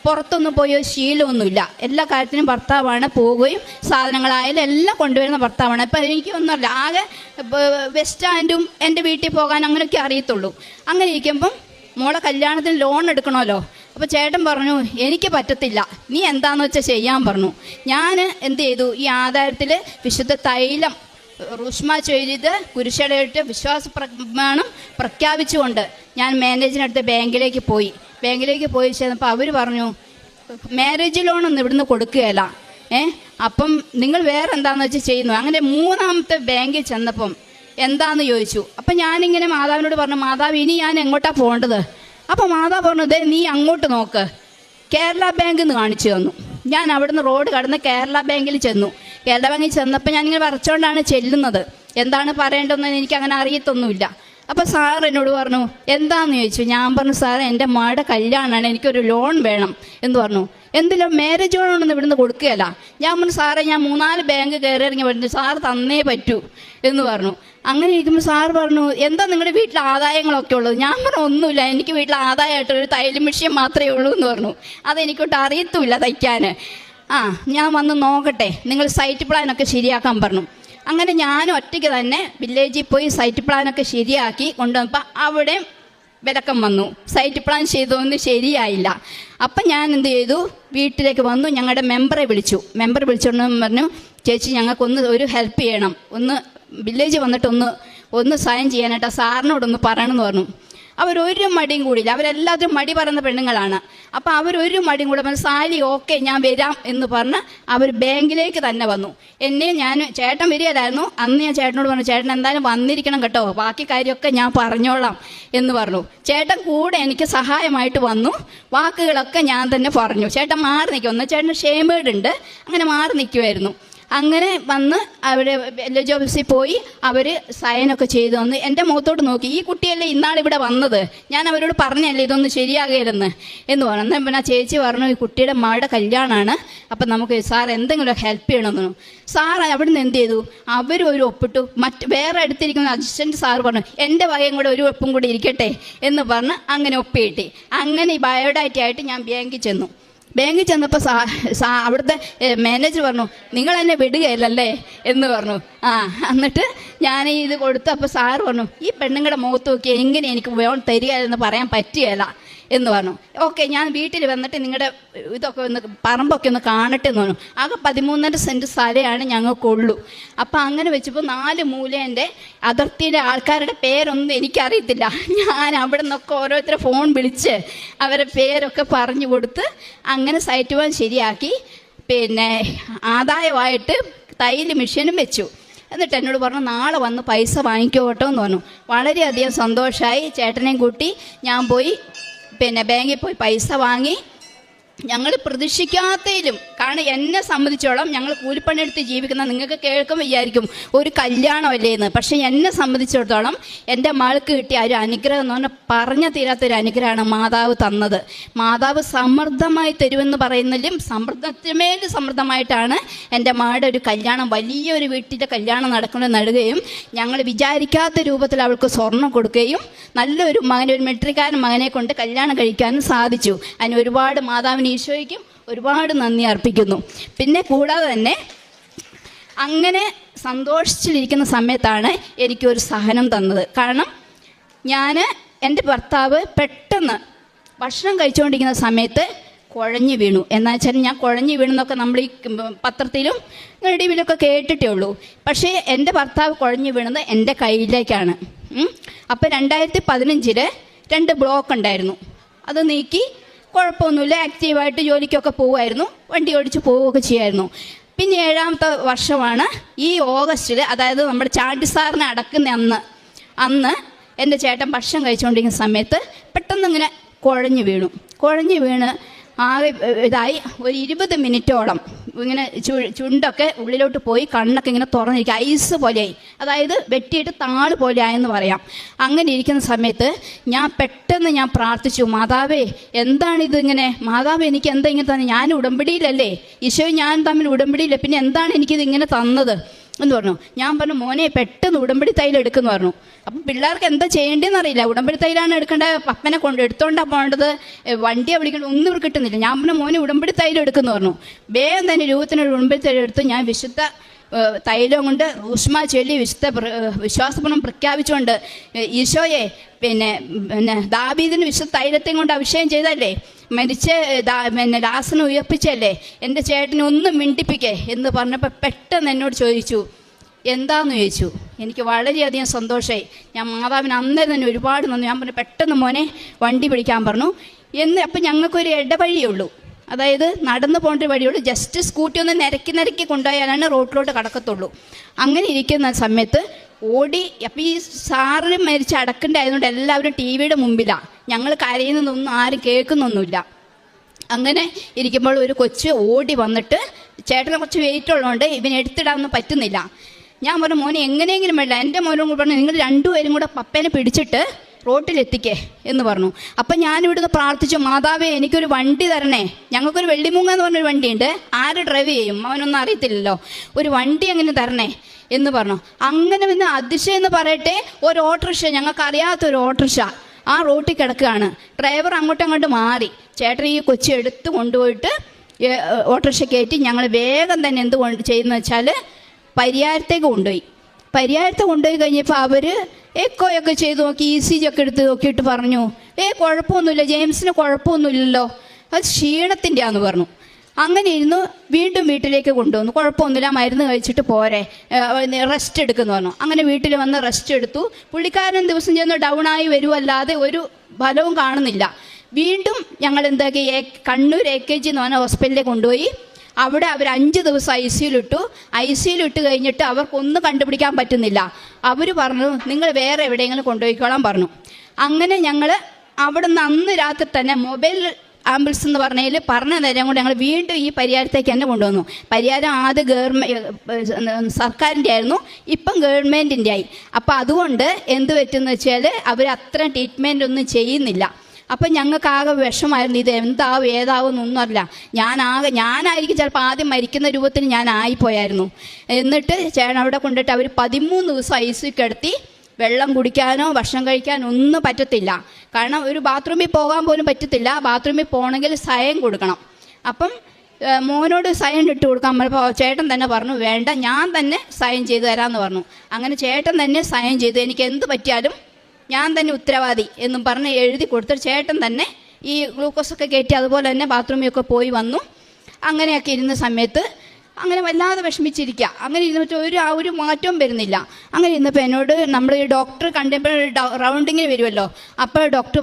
പുറത്തൊന്നും പോയി ശീലമൊന്നുമില്ല. എല്ലാ കാര്യത്തിനും ഭർത്താവാണ്, പോവുകയും സാധനങ്ങളായാലും എല്ലാം കൊണ്ടുവരുന്ന ഭർത്താവാണ്. ഇപ്പം എനിക്കൊന്നുമല്ല, ആകെ ബസ് സ്റ്റാൻഡും എൻ്റെ വീട്ടിൽ പോകാൻ അങ്ങനെയൊക്കെ അറിയത്തുള്ളൂ. അങ്ങനെ ഇരിക്കുമ്പം മോളെ കല്യാണത്തിന് ലോൺ എടുക്കണമല്ലോ. അപ്പോൾ ചേട്ടൻ പറഞ്ഞു, എനിക്ക് പറ്റത്തില്ല, നീ എന്താണെന്ന് വെച്ചാൽ ചെയ്യാൻ പറഞ്ഞു. ഞാൻ എന്ത് ചെയ്തു, ഈ ആധാരത്തിൽ വിശുദ്ധ തൈലം റുഷ്മ ചെയ്ത് കുരിശടയിട്ട് വിശ്വാസ പ്രമാണം പ്രഖ്യാപിച്ചുകൊണ്ട് ഞാൻ മാനേജറിനടുത്ത് ബാങ്കിലേക്ക് പോയി ചെന്നപ്പോൾ അവർ പറഞ്ഞു, മാരേജ് ലോണൊന്നും ഇവിടുന്ന് കൊടുക്കുകയല്ല, അപ്പം നിങ്ങൾ വേറെ എന്താണെന്ന് വെച്ചാൽ ചെയ്യുന്നു. അങ്ങനെ 3-ാമത്തെ ബാങ്കിൽ ചെന്നപ്പം എന്താന്ന് ചോദിച്ചു. അപ്പം ഞാനിങ്ങനെ മാതാവിനോട് പറഞ്ഞു, മാതാവ് ഇനി ഞാൻ എങ്ങോട്ടാണ് പോകേണ്ടത്? അപ്പോൾ മാതാവ് പറഞ്ഞു, ദേ നീ അങ്ങോട്ട് നോക്ക്. കേരള ബാങ്ക് എന്ന് കാണിച്ചു തന്നു. ഞാൻ അവിടുന്ന് റോഡ് കടന്ന് കേരള ബാങ്കിൽ ചെന്നു. കേരള ബാങ്കിൽ ചെന്നപ്പോൾ ഞാനിങ്ങനെ വരച്ചുകൊണ്ടാണ് ചെല്ലുന്നത്. എന്താണ് പറയേണ്ടതെന്ന് എനിക്ക് അങ്ങനെ അറിയത്തൊന്നുമില്ല. അപ്പോൾ സാർ എന്നോട് പറഞ്ഞു, എന്താണെന്ന് ചോദിച്ചു. ഞാൻ പറഞ്ഞു, സാറേ എൻ്റെ മകളുടെ കല്യാണമാണ്, എനിക്കൊരു ലോൺ വേണം എന്ന് പറഞ്ഞു. എന്തിലും മാരേജ് ലോണൊന്നും ഇവിടുന്ന് കൊടുക്കുകയല്ല. ഞാൻ പറഞ്ഞു, സാറേ ഞാൻ 3-4 ബാങ്ക് കയറി ഇറങ്ങി പറഞ്ഞു, സാറ് തന്നേ പറ്റൂ എന്ന് പറഞ്ഞു. അങ്ങനെ ഇരിക്കുമ്പോൾ സാറ് പറഞ്ഞു, എന്താ നിങ്ങളുടെ വീട്ടിൽ ആദായങ്ങളൊക്കെ ഉള്ളത്? ഞാൻ പറഞ്ഞു, ഒന്നുമില്ല, എനിക്ക് വീട്ടിൽ ആദായമായിട്ടൊരു തയ്യൽ മെഷീൻ മാത്രമേ ഉള്ളൂ എന്ന് പറഞ്ഞു. അതെനിക്കൊട്ട് അറിയത്തുമില്ല തയ്ക്കാൻ. ഞാൻ വന്ന് നോക്കട്ടെ, നിങ്ങൾ സൈറ്റ് പ്ലാനൊക്കെ ശരിയാക്കാൻ പറഞ്ഞു. അങ്ങനെ ഞാൻ ഒറ്റയ്ക്ക് തന്നെ വില്ലേജിൽ പോയി സൈറ്റ് പ്ലാനൊക്കെ ശരിയാക്കി കൊണ്ടുവന്നപ്പോൾ അവിടെ വിലക്കം വന്നു. സൈറ്റ് പ്ലാൻ ചെയ്തൊന്നും ശരിയായില്ല. അപ്പം ഞാൻ എന്ത് ചെയ്തു, വീട്ടിലേക്ക് വന്നു. ഞങ്ങളുടെ മെമ്പറെ വിളിച്ചു. മെമ്പർ വിളിച്ചോണ്ട് പറഞ്ഞു, ചേച്ചി ഞങ്ങൾക്കൊന്ന് ഒരു ഹെൽപ്പ് ചെയ്യണം, ഒന്ന് വില്ലേജ് വന്നിട്ട് ഒന്ന് സൈൻ ചെയ്യാനായിട്ട് സാറിനോടൊന്ന് പറയണമെന്ന് പറഞ്ഞു. അവരൊരു മടിയും കൂടിയില്ല. അവരെല്ലാവരും മടി പറയുന്ന പെണ്ണുങ്ങളാണ്. അപ്പോൾ അവരൊരു മടിയും കൂടെ പറഞ്ഞു, സാലി ഓക്കെ ഞാൻ വരാം എന്ന് പറഞ്ഞ് അവർ ബാങ്കിലേക്ക് തന്നെ വന്നു. ചേട്ടൻ വരികയായിരുന്നു. അന്ന് ഞാൻ ചേട്ടനോട് പറഞ്ഞു, ചേട്ടൻ എന്തായാലും വന്നിരിക്കണം കേട്ടോ, ബാക്കി കാര്യമൊക്കെ ഞാൻ പറഞ്ഞോളാം എന്ന് പറഞ്ഞു. ചേട്ടൻ കൂടെ എനിക്ക് സഹായമായിട്ട് വന്നു. വാക്കുകളൊക്കെ ഞാൻ തന്നെ പറഞ്ഞു. ചേട്ടൻ മാറി നിൽക്കുമെന്ന്, ചേട്ടന് ഷേമേഡുണ്ട്, അങ്ങനെ മാറി നിൽക്കുമായിരുന്നു. അങ്ങനെ വന്ന് അവർ വില്ലേജ് ഓഫീസിൽ പോയി അവർ സൈനൊക്കെ ചെയ്തു വന്ന് എൻ്റെ മുഖത്തോട്ട് നോക്കി, ഈ കുട്ടിയല്ലേ ഇന്നാളിവിടെ വന്നത്, ഞാൻ അവരോട് പറഞ്ഞല്ലേ ഇതൊന്നും ശരിയാകരുതെന്ന് എന്ന് പറഞ്ഞു. എന്നാൽ പിന്നെ ചേച്ചി പറഞ്ഞു, ഈ കുട്ടിയുടെ മകളുടെ കല്യാണമാണ്, അപ്പം നമുക്ക് സാർ എന്തെങ്കിലും ഹെൽപ്പ് ചെയ്യണമെന്നു. സാർ അവിടെ നിന്ന് എന്ത് ചെയ്തു, അവരൊരു ഒപ്പിട്ടു. വേറെ അടുത്തിരിക്കുന്ന അസിസ്റ്റൻറ്റ് സാറ് പറഞ്ഞു, എൻ്റെ വകയും കൂടെ ഒരു ഒപ്പും കൂടി ഇരിക്കട്ടെ എന്ന് പറഞ്ഞ് അങ്ങനെ ഒപ്പിട്ടി. അങ്ങനെ ഈ ബയോഡാറ്റ ആയിട്ട് ഞാൻ ബാങ്കിൽ ചെന്നു. ബാങ്കിൽ ചെന്നപ്പോൾ അവിടുത്തെ മാനേജർ പറഞ്ഞു, നിങ്ങൾ എന്നെ വിടുകയല്ലേ എന്ന് പറഞ്ഞു. എന്നിട്ട് ഞാൻ ഇത് കൊടുത്തു. അപ്പോൾ സാറ് പറഞ്ഞു, ഈ പെണ്ണുങ്ങളുടെ മുഖത്ത് നോക്കി എങ്ങനെ എനിക്ക് ലോൺ തരിക എന്ന് പറയാൻ പറ്റുകയില്ല എന്ന് പറഞ്ഞു. ഓക്കെ, ഞാൻ വീട്ടിൽ വന്നിട്ട് നിങ്ങളുടെ ഇതൊക്കെ ഒന്ന് പറമ്പൊക്കെ ഒന്ന് കാണട്ടെ എന്ന് പറഞ്ഞു. ആകെ 13.5 സെൻറ്റ് സ്ഥലമാണ് ഞങ്ങൾക്കുള്ളൂ. അപ്പം അങ്ങനെ വെച്ചപ്പോൾ 4 മൂലേൻ്റെ അതിർത്തിയിലെ ആൾക്കാരുടെ പേരൊന്നും എനിക്കറിയത്തില്ല. ഞാൻ അവിടെ നിന്നൊക്കെ ഓരോരുത്തരെ ഫോൺ വിളിച്ച് അവരുടെ പേരൊക്കെ പറഞ്ഞു കൊടുത്ത് അങ്ങനെ സൈറ്റ് പ്ലാൻ ശരിയാക്കി. പിന്നെ ആദായമായിട്ട് തയ്യൽ മെഷീനും വെച്ചു. എന്നിട്ട് എന്നോട് പറഞ്ഞു, നാളെ വന്ന് പൈസ വാങ്ങിക്കോട്ടോ എന്ന് പറഞ്ഞു. വളരെയധികം സന്തോഷമായി. ചേട്ടനെയും കൂട്ടി ഞാൻ പോയി ബാങ്കിൽ പോയി പൈസ വാങ്ങി. ഞങ്ങൾ പ്രതീക്ഷിക്കാത്തതിലും, കാരണം എന്നെ സംബന്ധിച്ചോളം ഞങ്ങൾ കൂലിപ്പണിയെടുത്ത് ജീവിക്കുന്ന, നിങ്ങൾക്ക് കേൾക്കുമ്പോൾ വിചാരിക്കും ഒരു കല്യാണമല്ലേ എന്ന്. പക്ഷേ എന്നെ സംബന്ധിച്ചിടത്തോളം എൻ്റെ മകൾക്ക് കിട്ടിയ ഒരു അനുഗ്രഹം എന്ന് പറഞ്ഞാൽ പറഞ്ഞ തീരാത്തൊരു അനുഗ്രഹമാണ് മാതാവ് തന്നത്. മാതാവ് സമൃദ്ധമായി തരുമെന്ന് പറയുന്നതിലും സമൃദ്ധത്തിന്മേൽ സമൃദ്ധമായിട്ടാണ് എൻ്റെ മകളുടെ ഒരു കല്യാണം, വലിയൊരു വീട്ടിൻ്റെ കല്യാണം നടുകയും ഞങ്ങൾ വിചാരിക്കാത്ത രൂപത്തിൽ അവൾക്ക് സ്വർണം കൊടുക്കുകയും നല്ലൊരു മകനെ, ഒരു മിലിറ്ററിക്കാരൻ മകനെ കൊണ്ട് കല്യാണം കഴിക്കാനും സാധിച്ചു. അതിന് ഒരുപാട് മാതാവിന് ഈശോയ്ക്കും ഒരുപാട് നന്ദി അർപ്പിക്കുന്നു. പിന്നെ കൂടാതെ തന്നെ അങ്ങനെ സന്തോഷിച്ചിരിക്കുന്ന സമയത്താണ് എനിക്കൊരു സഹനം തന്നത്. കാരണം എൻ്റെ ഭർത്താവ് പെട്ടെന്ന് ഭക്ഷണം കഴിച്ചുകൊണ്ടിരിക്കുന്ന സമയത്ത് കുഴഞ്ഞു വീണു. എന്നാൽ വെച്ചാൽ ഞാൻ കുഴഞ്ഞു വീണെന്നൊക്കെ നമ്മൾ ഈ പത്രത്തിലും റേഡിയോയിലൊക്കെ കേട്ടിട്ടേ ഉള്ളൂ. പക്ഷേ എൻ്റെ ഭർത്താവ് കുഴഞ്ഞു വീണത് എൻ്റെ കയ്യിലേക്കാണ്. അപ്പോൾ 2015 2 ബ്ലോക്ക് ഉണ്ടായിരുന്നു. അത് നീക്കി കുഴപ്പമൊന്നുമില്ല, ആക്റ്റീവായിട്ട് ജോലിക്കൊക്കെ പോകുമായിരുന്നു, വണ്ടി ഓടിച്ച് പോവുകയൊക്കെ ചെയ്യുമായിരുന്നു. പിന്നെ 7ാമത്തെ വർഷമാണ് ഈ ഓഗസ്റ്റിൽ, അതായത് നമ്മുടെ ചാണ്ടി സാറിനെ അടക്കുന്ന അന്ന് എൻ്റെ ചേട്ടൻ ഭക്ഷണം കഴിച്ചുകൊണ്ടിരിക്കുന്ന സമയത്ത് പെട്ടെന്ന് ഇങ്ങനെ കുഴഞ്ഞു വീണ് ആകെ ഇതായി. ഒരു 20 മിനിറ്റോളം ഇങ്ങനെ ചുണ്ടൊക്കെ ഉള്ളിലോട്ട് പോയി, കണ്ണൊക്കെ ഇങ്ങനെ തുറന്നിരിക്കുക, ഐസ് പോലെയായി, അതായത് വെട്ടിയിട്ട് താള് പോലെ ആയെന്ന് പറയാം. അങ്ങനെ ഇരിക്കുന്ന സമയത്ത് ഞാൻ പ്രാർത്ഥിച്ചു, മാതാവേ എന്താണിതിങ്ങനെ, മാതാവ് എനിക്ക് എന്താ ഇങ്ങനെ തന്നെ, ഞാൻ ഉടമ്പടിയിലല്ലേ, ഈശോയും ഞാൻ തമ്മിൽ ഉടമ്പടിയില്ല, പിന്നെ എന്താണ് എനിക്കിത് ഇങ്ങനെ തന്നത് എന്ന് പറഞ്ഞു. ഞാൻ പറഞ്ഞു, മോനെ പെട്ടെന്ന് ഉടമ്പടി തൈലം എടുക്കുമെന്ന് പറഞ്ഞു. അപ്പം പിള്ളേർക്ക് എന്താ ചെയ്യേണ്ടതെന്ന് അറിയില്ല. ഉടമ്പടി തൈലാണ് എടുക്കേണ്ടത്, പപ്പനെ എടുത്തോണ്ടാണ് പോകേണ്ടത്, വണ്ടിയെ വിളിക്കേണ്ടത്, ഒന്നും ഇവർ കിട്ടുന്നില്ല. ഞാൻ പറഞ്ഞു, മോനെ ഉടമ്പടി തൈലം എടുക്കുമെന്ന് പറഞ്ഞു. വേഗം തന്നെ രൂപത്തിനൊരു ഉടമ്പടി തൈലം എടുത്ത് ഞാൻ വിശുദ്ധ തൈലം കൊണ്ട് ഊഷ്മ ചൊല്ലി വിശ്വാസപൂർണ്ണം പ്രഖ്യാപിച്ചുകൊണ്ട്, ഈശോയെ പിന്നെ ദാവീദിന് വിശുദ്ധ തൈലത്തെയും കൊണ്ട് അഭിഷേകം ചെയ്തല്ലേ, മരിച്ച ലാസനെ ഉയർപ്പിച്ചല്ലേ, എൻ്റെ ചേട്ടനെ ഒന്നും മിണ്ടിപ്പിക്കേ എന്ന് പറഞ്ഞപ്പോൾ പെട്ടെന്ന് എന്നോട് ചോദിച്ചു, എന്താന്ന് ചോദിച്ചു. എനിക്ക് വളരെയധികം സന്തോഷമായി. ഞാൻ മാതാവിന് അന്നേ തന്നെ ഒരുപാട് നന്ദി. ഞാൻ പറഞ്ഞു, പെട്ടെന്ന് മോനെ വണ്ടി പിടിക്കാൻ പറഞ്ഞു. അപ്പം ഞങ്ങൾക്കൊരു ഇടവഴിയേ ഉള്ളൂ, അതായത് നടന്നു പോകേണ്ട ഒരു വഴിയുള്ളൂ. ജസ്റ്റ് സ്കൂട്ടി ഒന്ന് നിരക്കി കൊണ്ടുപോയാലാണ് റോഡിലോട്ട് കടക്കത്തുള്ളൂ. അങ്ങനെ ഇരിക്കുന്ന സമയത്ത് ഓടി. അപ്പം ഈ സാറ് മരിച്ച് അടക്കണ്ട ആയതുകൊണ്ട് എല്ലാവരും ടി വിയുടെ മുമ്പിലാണ്. ഞങ്ങൾ കരയുന്നതൊന്നും ആരും കേൾക്കുന്നൊന്നുമില്ല. അങ്ങനെ ഇരിക്കുമ്പോൾ ഒരു കൊച്ച് ഓടി വന്നിട്ട്, ചേട്ടനെ കുറച്ച് വെയിറ്റ് ഉള്ളതുകൊണ്ട് ഇവന് എടുത്തിടാനൊന്നും പറ്റുന്നില്ല. ഞാൻ പറഞ്ഞു, മോനെ എങ്ങനെയെങ്കിലും വേണ്ട, എൻ്റെ മോനും കൂടെ പറഞ്ഞു, നിങ്ങൾ രണ്ടുപേരും കൂടെ പപ്പേനെ പിടിച്ചിട്ട് റോട്ടിലെത്തിക്കേ എന്ന് പറഞ്ഞു. അപ്പം ഞാനിവിടുന്ന് പ്രാർത്ഥിച്ചു, മാതാവേ എനിക്കൊരു വണ്ടി തരണേ, ഞങ്ങൾക്കൊരു വെള്ളിമൂങ്ങ എന്ന് പറഞ്ഞൊരു വണ്ടിയുണ്ട്, ആര് ഡ്രൈവ് ചെയ്യും, അവനൊന്നും അറിയത്തില്ലല്ലോ, ഒരു വണ്ടി എങ്ങനെ തരണേ എന്ന് പറഞ്ഞു. അങ്ങനെ പിന്നെ അതിശയം എന്ന് പറയട്ടെ, ഒരു ഓട്ടോറിക്ഷ, ഞങ്ങൾക്കറിയാത്തൊരു ഓട്ടോറിക്ഷ ആ റോട്ടിൽ കിടക്കുകയാണ്. ഡ്രൈവർ അങ്ങോട്ടും മാറി. ചേട്ടൻ ഈ കൊച്ചി എടുത്ത് കൊണ്ടുപോയിട്ട് ഓട്ടോറിക്ഷ കയറ്റി ഞങ്ങൾ വേഗം തന്നെ എന്ത് ചെയ്യുന്നത് വെച്ചാൽ പരിയാരത്തേക്ക് കൊണ്ടുപോയി. പരിയാരത്ത് കൊണ്ടുപോയി കഴിഞ്ഞപ്പോൾ അവർ എക്കോയൊക്കെ ചെയ്ത് നോക്കി, ECG ഒക്കെ എടുത്ത് നോക്കിയിട്ട് പറഞ്ഞു, കുഴപ്പമൊന്നുമില്ല, ജെയിംസിന് കുഴപ്പമൊന്നുമില്ലല്ലോ, അത് ക്ഷീണത്തിൻ്റെ ആണെന്ന് പറഞ്ഞു. അങ്ങനെ ഇരുന്നു. വീണ്ടും വീട്ടിലേക്ക് കൊണ്ടുവന്നു. കുഴപ്പമൊന്നുമില്ല, മരുന്ന് കഴിച്ചിട്ട് പോരെ, റെസ്റ്റ് എടുക്കുന്നു പറഞ്ഞു. അങ്ങനെ വീട്ടിൽ വന്ന് റെസ്റ്റ് എടുത്തു. പുള്ളിക്കാരൻ ദിവസം ചെന്ന് ഡൗണായി വരുമല്ലാതെ ഒരു ഫലവും കാണുന്നില്ല. വീണ്ടും ഞങ്ങൾ എന്താക്കി, കണ്ണൂർ AKG എന്ന് പറഞ്ഞ ഹോസ്പിറ്റലിൽ കൊണ്ടുപോയി. അവിടെ അവർ 5 ദിവസം ICUലിട്ടു. ICUലിട്ട് കഴിഞ്ഞിട്ട് അവർക്കൊന്നും കണ്ടുപിടിക്കാൻ പറ്റുന്നില്ല. അവർ പറഞ്ഞു, നിങ്ങൾ വേറെ എവിടെയെങ്കിലും കൊണ്ടുപോയിക്കോളാൻ പറഞ്ഞു. അങ്ങനെ ഞങ്ങൾ അവിടെ നിന്ന് അന്ന് രാത്രി തന്നെ മൊബൈൽ ആംബുലൻസ് എന്ന് പറഞ്ഞ നേരം കൊണ്ട് ഞങ്ങൾ വീണ്ടും ഈ പരിയാരത്തേക്ക് തന്നെ കൊണ്ടുവന്നു. പരിയാരം ആദ്യം സർക്കാരിൻ്റെ ആയിരുന്നു, ഇപ്പം ഗവൺമെൻറ്റിൻ്റെ ആയി. അപ്പം അതുകൊണ്ട് എന്ത് പറ്റുമെന്ന് വെച്ചാൽ അവർ അത്ര ട്രീറ്റ്മെൻ്റ് ഒന്നും ചെയ്യുന്നില്ല. അപ്പം ഞങ്ങൾക്കാകെ വിഷമായിരുന്നു, ഇത് എന്താവും ഏതാവും എന്നൊന്നും അറിയില്ല. ഞാനായിരിക്കും ചിലപ്പോൾ ആദ്യം മരിക്കുന്ന രൂപത്തിൽ ഞാൻ ആയിപ്പോയായിരുന്നു. എന്നിട്ട് ചേട്ടൻ അവിടെ കൊണ്ടിട്ട് അവർ 13 ദിവസം ICU കിടത്തി. വെള്ളം കുടിക്കാനോ ഭക്ഷണം കഴിക്കാനോ ഒന്നും പറ്റത്തില്ല. കാരണം ഒരു ബാത്റൂമിൽ പോകാൻ പോലും പറ്റത്തില്ല. ബാത്റൂമിൽ പോകണമെങ്കിൽ സൈൻ കൊടുക്കണം. അപ്പം മോനോട് സൈൻ ഇട്ട് കൊടുക്കാൻ പറഞ്ഞപ്പോൾ ചേട്ടൻ തന്നെ പറഞ്ഞു, വേണ്ട ഞാൻ തന്നെ സൈൻ ചെയ്ത് തരാമെന്ന് പറഞ്ഞു. അങ്ങനെ ചേട്ടൻ തന്നെ സൈൻ ചെയ്തു. എനിക്ക് എന്ത് പറ്റിയാലും ഞാൻ തന്നെ ഉത്തരവാദി എന്നും പറഞ്ഞ് എഴുതി കൊടുത്ത് ചേട്ടൻ തന്നെ ഈ ഗ്ലൂക്കോസൊക്കെ കയറ്റി അതുപോലെ തന്നെ ബാത്റൂമിലൊക്കെ പോയി വന്നു. അങ്ങനെയൊക്കെ ഇരുന്ന സമയത്ത് അങ്ങനെ വല്ലാതെ വിഷമിച്ചിരിക്കുക. അങ്ങനെ ഇരുന്നിട്ട് ഒരു മാറ്റവും വരുന്നില്ല. അങ്ങനെ ഇരുന്നപ്പോൾ എന്നോട് നമ്മൾ ഈ ഡോക്ടർ കണ്ടപ്പോൾ റൗണ്ടിങ്ങിന് വരുമല്ലോ, അപ്പോൾ ഡോക്ടർ